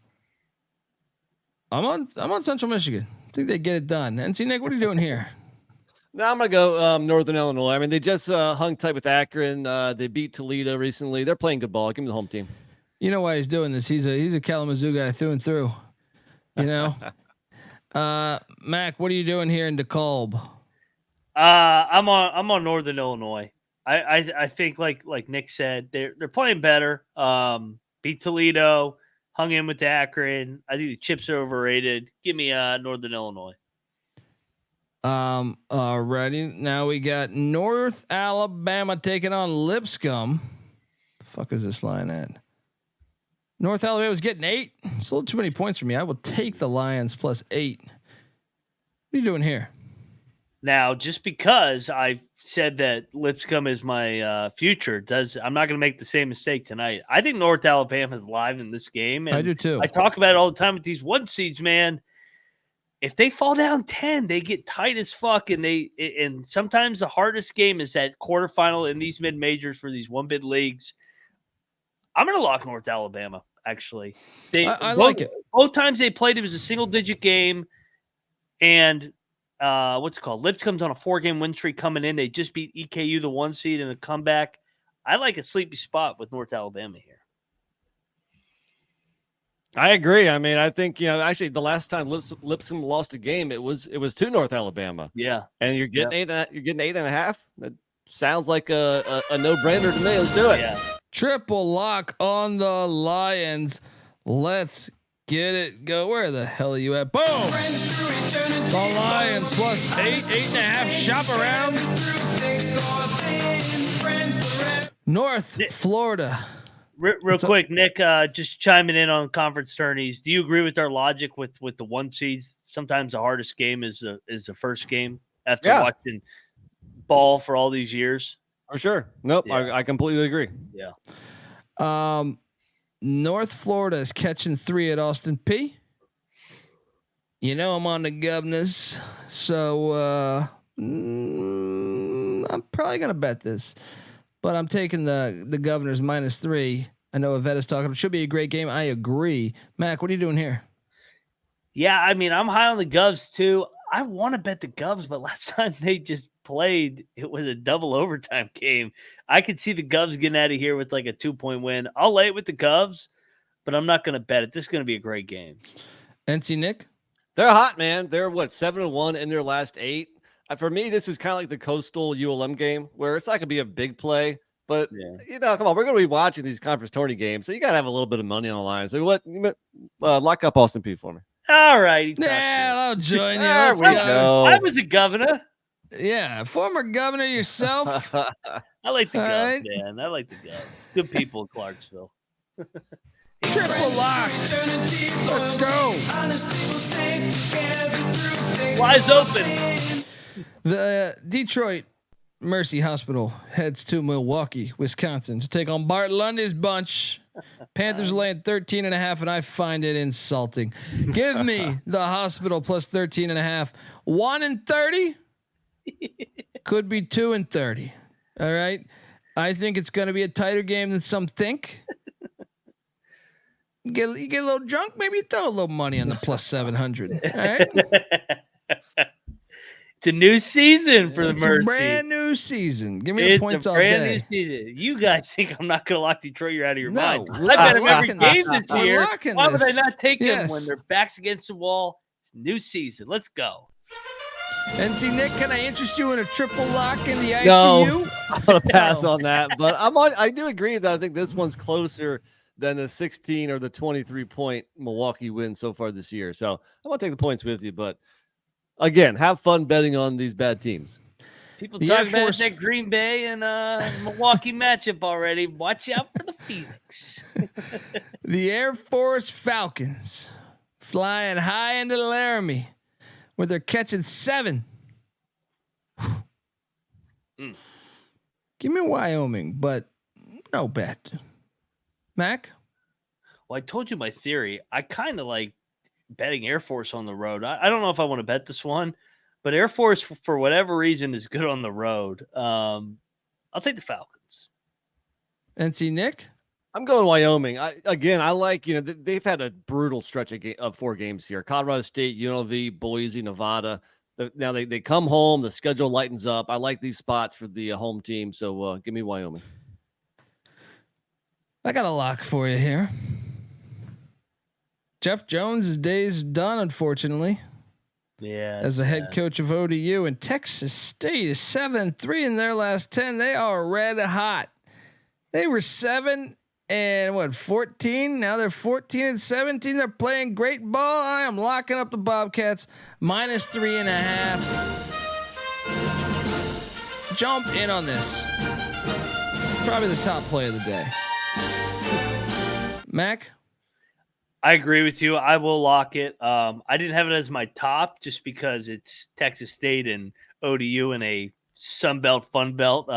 I'm on Central Michigan. I think they get it done. NC Nick, what are you doing here? Now I'm gonna go Northern Illinois. I mean, they just hung tight with Akron. They beat Toledo recently. They're playing good ball. Give me the home team. You know why he's doing this? He's a Kalamazoo guy through and through. Mac, what are you doing here in DeKalb? I'm on Northern Illinois. I think like Nick said, they're playing better. Beat Toledo, hung in with Akron. I think the chips are overrated. Give me Northern Illinois. Alrighty. Now we got North Alabama taking on Lipscomb. The fuck is this line at? North Alabama was getting 8. It's a little too many points for me. I will take the Lions plus 8. What are you doing here? Now, just because I've said that Lipscomb is my future, I'm not going to make the same mistake tonight. I think North Alabama is live in this game. And I do too. I talk about it all the time with these 1 seeds, man. If they fall down 10, they get tight as fuck, and sometimes the hardest game is that quarterfinal in these mid majors for these 1-bid leagues. I'm going to lock North Alabama. Actually, I like it. Both times they played, it was a single-digit game, and what's it called? Lipscomb's on a 4-game win streak coming in. They just beat EKU, the 1 seed, in a comeback. I like a sleepy spot with North Alabama here. I agree. I mean, I think actually the last time Lipscomb lost a game, it was to North Alabama. Yeah, and you're getting 8.5. That sounds like a no-brainer to me. Let's do it. Yeah. Triple lock on the Lions. Let's get it. Go. Where the hell are you at? Boom! The Lions plus 8.5. Shop around. North Florida. Real quick, Nick, just chiming in on conference tourneys. Do you agree with our logic with the 1 seeds? Sometimes the hardest game is the first game after watching ball for all these years. For sure. Nope. Yeah. I completely agree. Yeah. North Florida is catching 3 at Austin P. I'm on the Governors, so I'm probably gonna bet this, but I'm taking the Governors minus 3. I know Yvette is talking. It should be a great game. I agree. Mac, what are you doing here? Yeah, I mean, I'm high on the Govs too. I want to bet the Govs, but last time they just played, it was a double overtime game. I could see the Govs getting out of here with like a 2-point win. I'll lay it with the Govs, but I'm not going to bet it. This is going to be a great game. NC Nick? They're hot, man. They're 7-1 in their last 8. For me, this is kind of like the Coastal ULM game where it's not going to be a big play, but come on, we're going to be watching these conference tourney games, so you got to have a little bit of money on the line. So lock up Austin P for me. All right. Yeah, I'll join you. There we go. I was a governor. Yeah, former governor yourself. I like the Govs, man. I like the Govs. Good people in Clarksville. Triple lock. Let's go. Wise open. The Detroit Mercy Hospital heads to Milwaukee, Wisconsin to take on Bart Lundy's bunch. Panthers laying 13.5, and I find it insulting. Give me the hospital plus 13.5. 1-30 could be 2-30. All right. I think it's going to be a tighter game than some think. You get a little drunk, maybe you throw a little money on the plus 700. All right. It's a new season for the It's Mercy. a brand new season. Give me the points It's a all brand day. new season. You guys think I'm not going to lock Detroit? You're out of your No, mind. we're I bet them every locking game this. this We're year. locking Why would I this. not take them Yes. when their back's against the wall? It's a new season. Let's go. NC Nick, can I interest you in a triple lock in the ICU? No. I'm gonna pass No. on that, but I do agree that I think this one's closer than the 16 or the 23-point Milwaukee win so far this year. So I'm gonna take the points with you, but again, have fun betting on these bad teams. People The talk Air about Force- that Green Bay and Milwaukee matchup already. Watch out for the Phoenix. The Air Force Falcons flying high into Laramie, where they're catching 7. Give me Wyoming, but no bet. Mac? Well, I told you my theory. I kind of like betting Air Force on the road. I don't know if I want to bet this one, but Air Force, for whatever reason, is good on the road. I'll take the Falcons. NC Nick? I'm going Wyoming. I like, they've had a brutal stretch of 4 games here. Colorado State, UNLV, Boise, Nevada. Now they come home. The schedule lightens up. I like these spots for the home team. So give me Wyoming. I got a lock for you here. Jeff Jones' day's done, unfortunately, Yeah. as the head coach of ODU. And Texas State is 7-3 in their last 10. They are red hot. They were 7-14. Now they're 14-17. They're playing great ball. I am locking up the Bobcats -3.5. Jump in on this. Probably the top play of the day. Mac? I agree with you. I will lock it. I didn't have it as my top just because it's Texas State and ODU in a Sun Belt, Fun Belt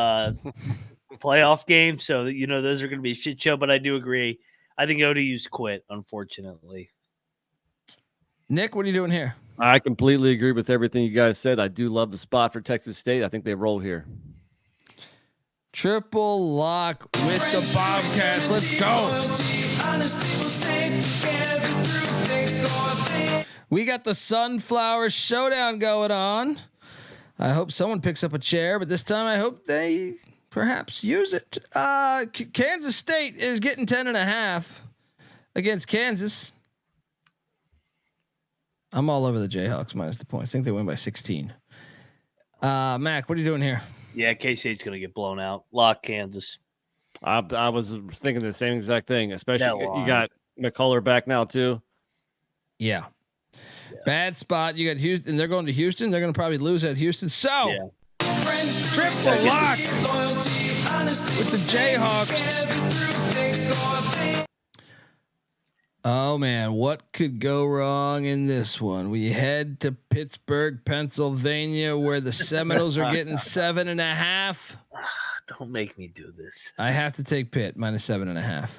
playoff game. So, those are going to be a shit show, but I do agree. I think ODU's quit, unfortunately. Nick, what are you doing here? I completely agree with everything you guys said. I do love the spot for Texas State. I think they roll here. Triple lock with the Bobcats. Let's go. We got the Sunflower Showdown going on. I hope someone picks up a chair, but this time I hope they perhaps use it. Kansas State is getting 10.5 against Kansas. I'm all over the Jayhawks minus the points. I think they win by 16. Mac, what are you doing here? Yeah, K-State's going to get blown out. Lock Kansas. I was thinking the same exact thing, especially That you line. got McCullough back now too. Yeah. Bad spot. You got Houston. They're going to Houston. They're going to probably lose at Houston. So, triple lock with the Jayhawks. Oh man, what could go wrong in this one? We head to Pittsburgh, Pennsylvania, where the Seminoles are getting 7.5. Don't make me do this. I have to take Pitt minus 7.5.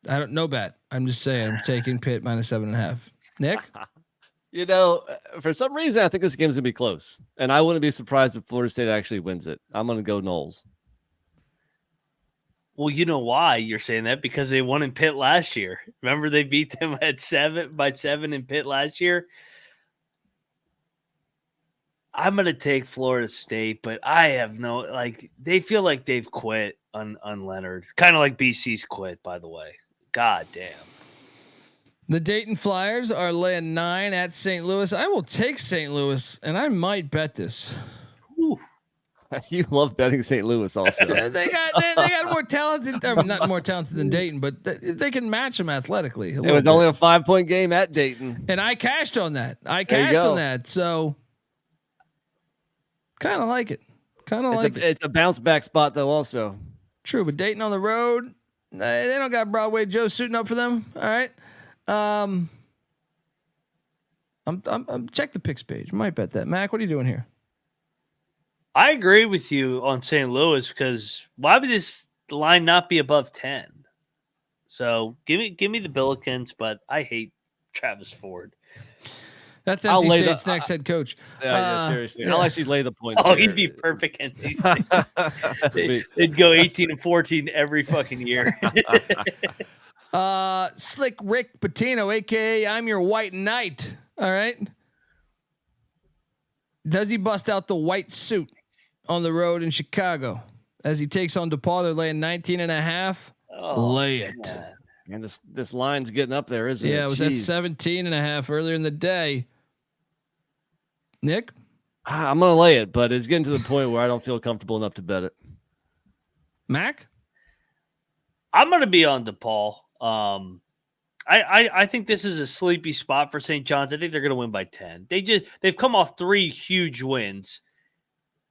I don't know bet. I'm just saying I'm taking Pitt minus 7.5. Nick? For some reason, I think this game's gonna be close, and I wouldn't be surprised if Florida State actually wins it. I'm gonna go Noles. Well, you know why you're saying that? Because they won in Pitt last year. Remember they beat them at 7 in Pitt last year? I'm going to take Florida State, but I have they feel like they've quit on Leonard. Kind of like BC's quit, by the way. God damn. The Dayton Flyers are laying 9 at St. Louis. I will take St. Louis, and I might bet this. Whew. You love betting St. Louis also. They got more talented. I mean, not more talented than Dayton, but they can match them athletically. It was only a 5-point game at Dayton, and I cashed on that. So kind of like it. It's a bounce back spot though. Also true, but Dayton on the road, they don't got Broadway Joe suiting up for them. All right. I'm check the picks page. Might bet that. Mac, what are you doing here? I agree with you on St. Louis because why would this line not be above 10? So give me the Billikens, but I hate Travis Ford. That's NC State's next head coach. Yeah, seriously. I'll actually lay the points. Oh, here. he'd be perfect NC State. They'd go 18-14 every fucking year. Slick Rick Pitino, aka I'm your White Knight. All right. Does he bust out the white suit on the road in Chicago as he takes on DePaul? They're laying 19.5. Lay it. Man. And this line's getting up there, isn't it? Yeah, it was at 17.5 earlier in the day. Nick? I'm going to lay it, but it's getting to the point where I don't feel comfortable enough to bet it. Mac? I'm going to be on DePaul. I think this is a sleepy spot for St. John's. I think they're going to win by 10. They've come off 3 huge wins.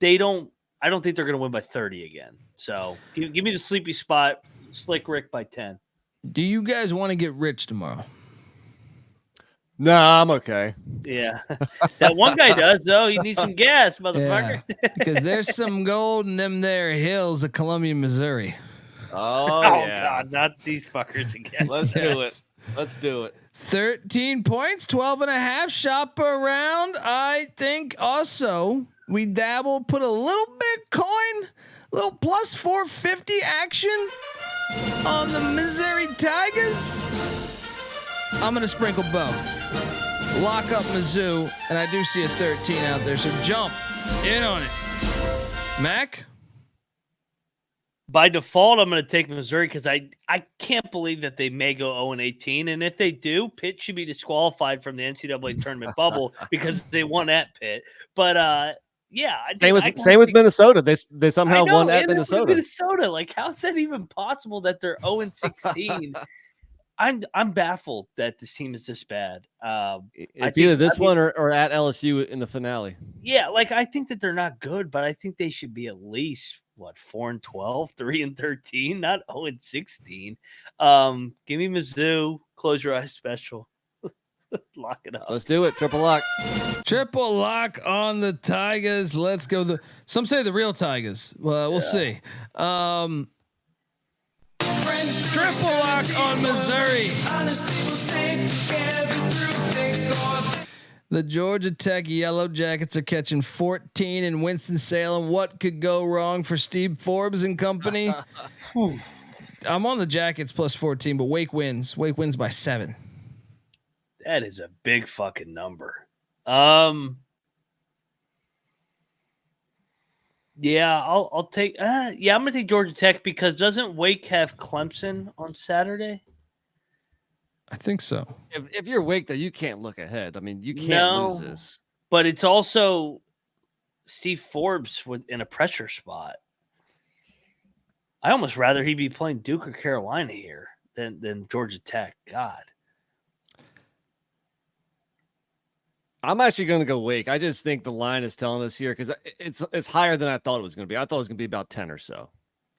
I don't think they're going to win by 30 again. So give me the sleepy spot, Slick Rick by 10. Do you guys want to get rich tomorrow? No, I'm okay. Yeah. That one guy does, though. He needs some gas, motherfucker. Yeah, because there's some gold in them there hills of Columbia, Missouri. Oh, yeah. God, not these fuckers again. Let's do it. Let's do it. 13 points, 12.5. Shop around. I think also we dabble, put a little Bitcoin, a little plus 450 action on the Missouri Tigers. I'm going to sprinkle both. Lock up Mizzou, and I do see a 13 out there, so jump in on it. Mac? By default, I'm going to take Missouri because I can't believe that they may go 0-18. And if they do, Pitt should be disqualified from the NCAA tournament bubble because they won at Pitt. But yeah, same with Minnesota. They somehow won at Minnesota. Like, how is that even possible that they're 0-16? I'm baffled that this team is this bad. It's either this one or at LSU in the finale. Yeah, like I think that they're not good, but I think they should be at least 4-12, 3-13, not 0-16. Give me Mizzou. Close your eyes special. Lock it up. Let's do it. Triple lock. Triple lock on the Tigers. Let's go. Some say the real Tigers. Well, we'll see. Triple lock on Missouri. The Georgia Tech Yellow Jackets are catching 14 in Winston-Salem. What could go wrong for Steve Forbes and company? I'm on the Jackets plus 14, but Wake wins. Wake wins by 7. That is a big fucking number. Yeah, I'll take. I'm gonna take Georgia Tech because doesn't Wake have Clemson on Saturday? I think so. If you're Wake, though, you can't look ahead. I mean, you can't lose this. But it's also Steve Forbes in a pressure spot. I almost rather he be playing Duke or Carolina here than Georgia Tech. God. I'm actually going to go Wake. I just think the line is telling us here because it's higher than I thought it was going to be. I thought it was going to be about 10 or so,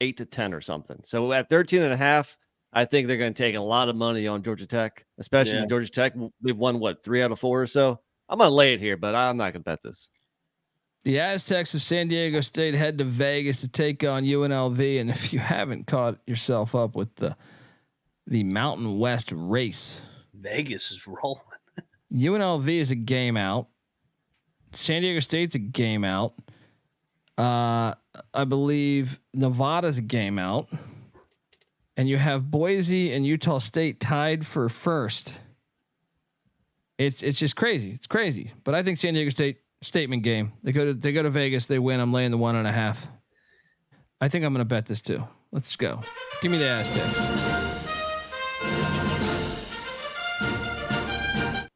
8 to 10 or something. So at 13.5, I think they're going to take a lot of money on Georgia Tech, especially Georgia Tech. We've won 3 out of 4 or so. I'm going to lay it here, but I'm not going to bet this. The Aztecs of San Diego State head to Vegas to take on UNLV. And if you haven't caught yourself up with the Mountain West race, Vegas is rolling. UNLV is a game out. San Diego State's a game out. I believe Nevada's a game out. And you have Boise and Utah State tied for first. It's just crazy. It's crazy. But I think San Diego State statement game. They go to Vegas, they win. I'm laying the 1.5. I think I'm gonna bet this too. Let's go. Give me the Aztecs.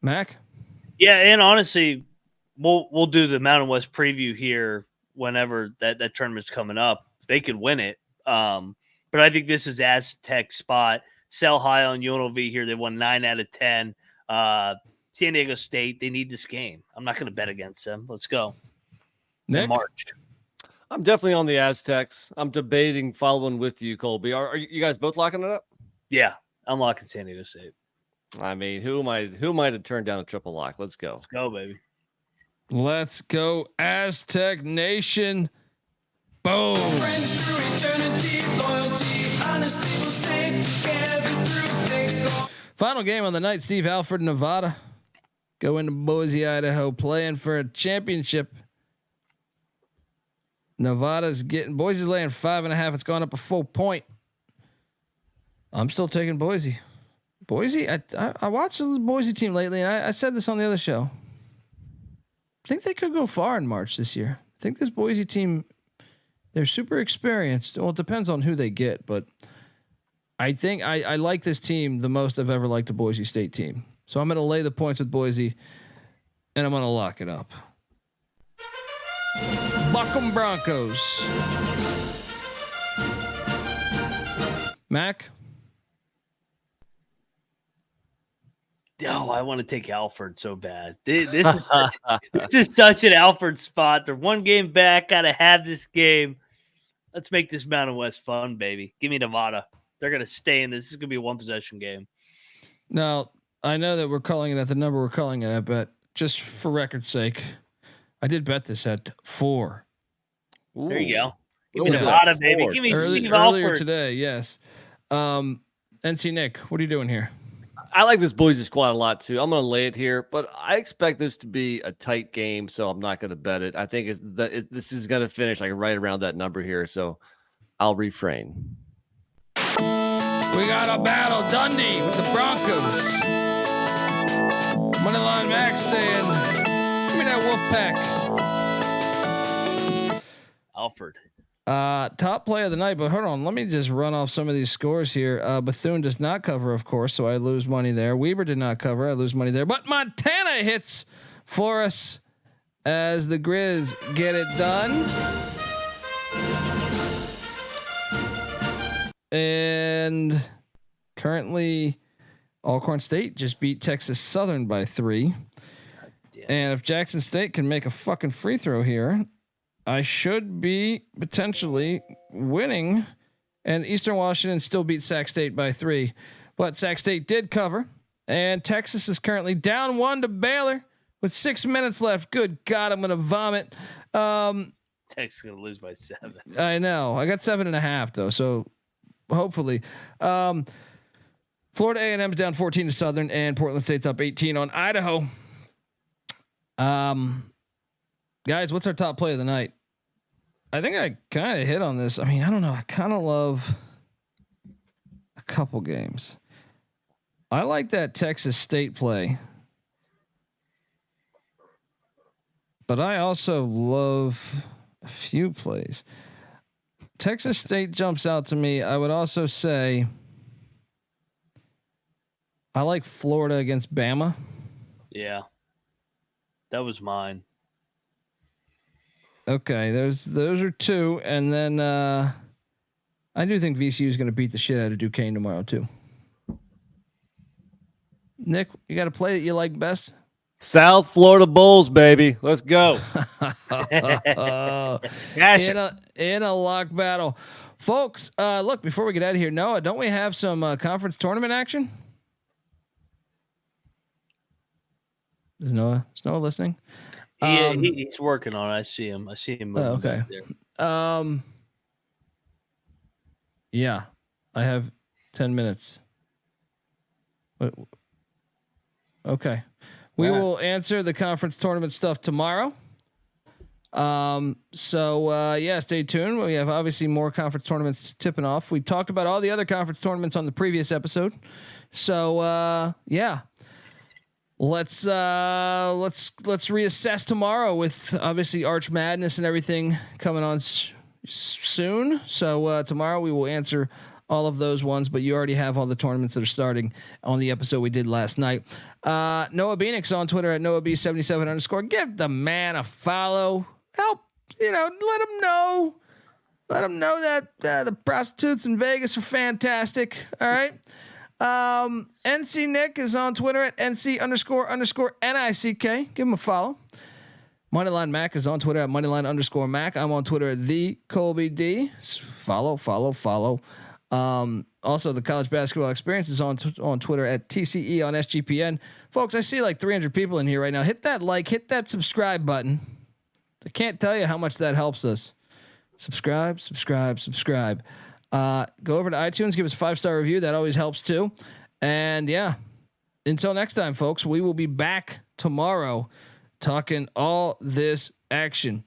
Mac? Yeah, and honestly, we'll do the Mountain West preview here whenever that tournament's coming up. They could win it. But I think this is Aztec spot. Sell high on UNLV here. They won 9 out of 10. San Diego State, they need this game. I'm not going to bet against them. Let's go. Nick? March. I'm definitely on the Aztecs. I'm debating following with you, Colby. Are you guys both locking it up? Yeah, I'm locking San Diego State. I mean, who am I to turn down a triple lock? Let's go. Let's go, baby. Let's go, Aztec Nation. Boom. Final game on the night. Steve Alford, Nevada. Go into Boise, Idaho, playing for a championship. Nevada's Boise's laying 5.5. It's gone up a full point. I'm still taking Boise. Boise, I watched the Boise team lately, and I said this on the other show. think they could go far in March this year. I think this Boise team, they're super experienced. Well, it depends on who they get, but I think I like this team the most I've ever liked a Boise State team. So I'm going to lay the points with Boise, and I'm going to lock it up. Buck'em Broncos. Mac? Oh, I want to take Alfred so bad. This is such an Alfred spot. They're one game back. Got to have this game. Let's make this Mountain West fun, baby. Give me Nevada. They're going to stay in this. This is going to be a one-possession game. Now, I know that we're calling it at the number we're calling it at, but just for record's sake, I did bet this at 4. Ooh. There you go. Give What me was it, Nevada, at baby. 4? Give me Steve Earlier Alford. today, yes. NC Nick, what are you doing here? I like this Boise squad a lot too. I'm going to lay it here, but I expect this to be a tight game, so I'm not going to bet it. I think this is going to finish like right around that number here, so I'll refrain. We got a battle. Dundee with the Broncos. Moneyline Max saying, give me that Wolfpack. Alford. Top play of the night, but hold on. Let me just run off some of these scores here. Bethune does not cover, of course, so I lose money there. Weber did not cover. I lose money there. But Montana hits for us as the Grizz get it done. And currently, Alcorn State just beat Texas Southern by 3. And if Jackson State can make a fucking free throw here, I should be potentially winning. And Eastern Washington still beat Sac State by 3. But Sac State did cover. And Texas is currently down 1 to Baylor with 6 minutes left. Good God, I'm going to vomit. Texas going to lose by 7. I know. I got 7.5 though. So hopefully. Florida A&M's down 14 to Southern, and Portland State's up 18 on Idaho. Guys, what's our top play of the night? I think I kind of hit on this. I mean, I don't know. I kind of love a couple games. I like that Texas State play, but I also love a few plays. Texas State jumps out to me. I would also say I like Florida against Bama. Yeah. That was mine. Okay, those are 2, and then I do think VCU is going to beat the shit out of Duquesne tomorrow too. Nick, you got a play that you like best? South Florida Bulls, baby. Let's go. in a lock battle, folks. Look, before we get out of here, Noah, don't we have some conference tournament action? Is Noah listening? He's working on it. I see him. Moving okay. back there. Yeah, I have 10 minutes. Okay. We will answer the conference tournament stuff tomorrow. Stay tuned. We have obviously more conference tournaments tipping off. We talked about all the other conference tournaments on the previous episode. So, let's reassess tomorrow with obviously Arch Madness and everything coming on soon. So, tomorrow we will answer all of those ones, but you already have all the tournaments that are starting on the episode we did last night. Noah Beanix on Twitter at NoahB77_. Give the man a follow. Help, let him know. Let him know that the prostitutes in Vegas are fantastic. All right. NC Nick is on Twitter at NC__NICK. Give him a follow. Moneyline Mac is on Twitter at Moneyline_Mac. I'm on Twitter at the Colby D. Follow. Also, the college basketball experience is on Twitter at TCE on SGPN. Folks, I see like 300 people in here right now. Hit that like, hit that subscribe button. I can't tell you how much that helps us. Subscribe. Go over to iTunes, give us a 5-star review. That always helps too. And yeah, until next time, folks, we will be back tomorrow talking all this action.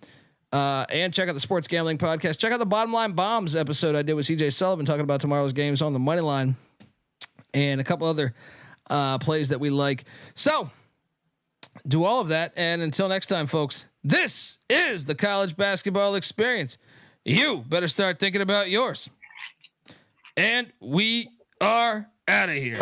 And check out the Sports Gambling Podcast. Check out the Bottom Line Bombs episode I did with CJ Sullivan talking about tomorrow's games on the money line and a couple other plays that we like. So do all of that. And until next time, folks, this is the college basketball experience. You better start thinking about yours. And we are out of here.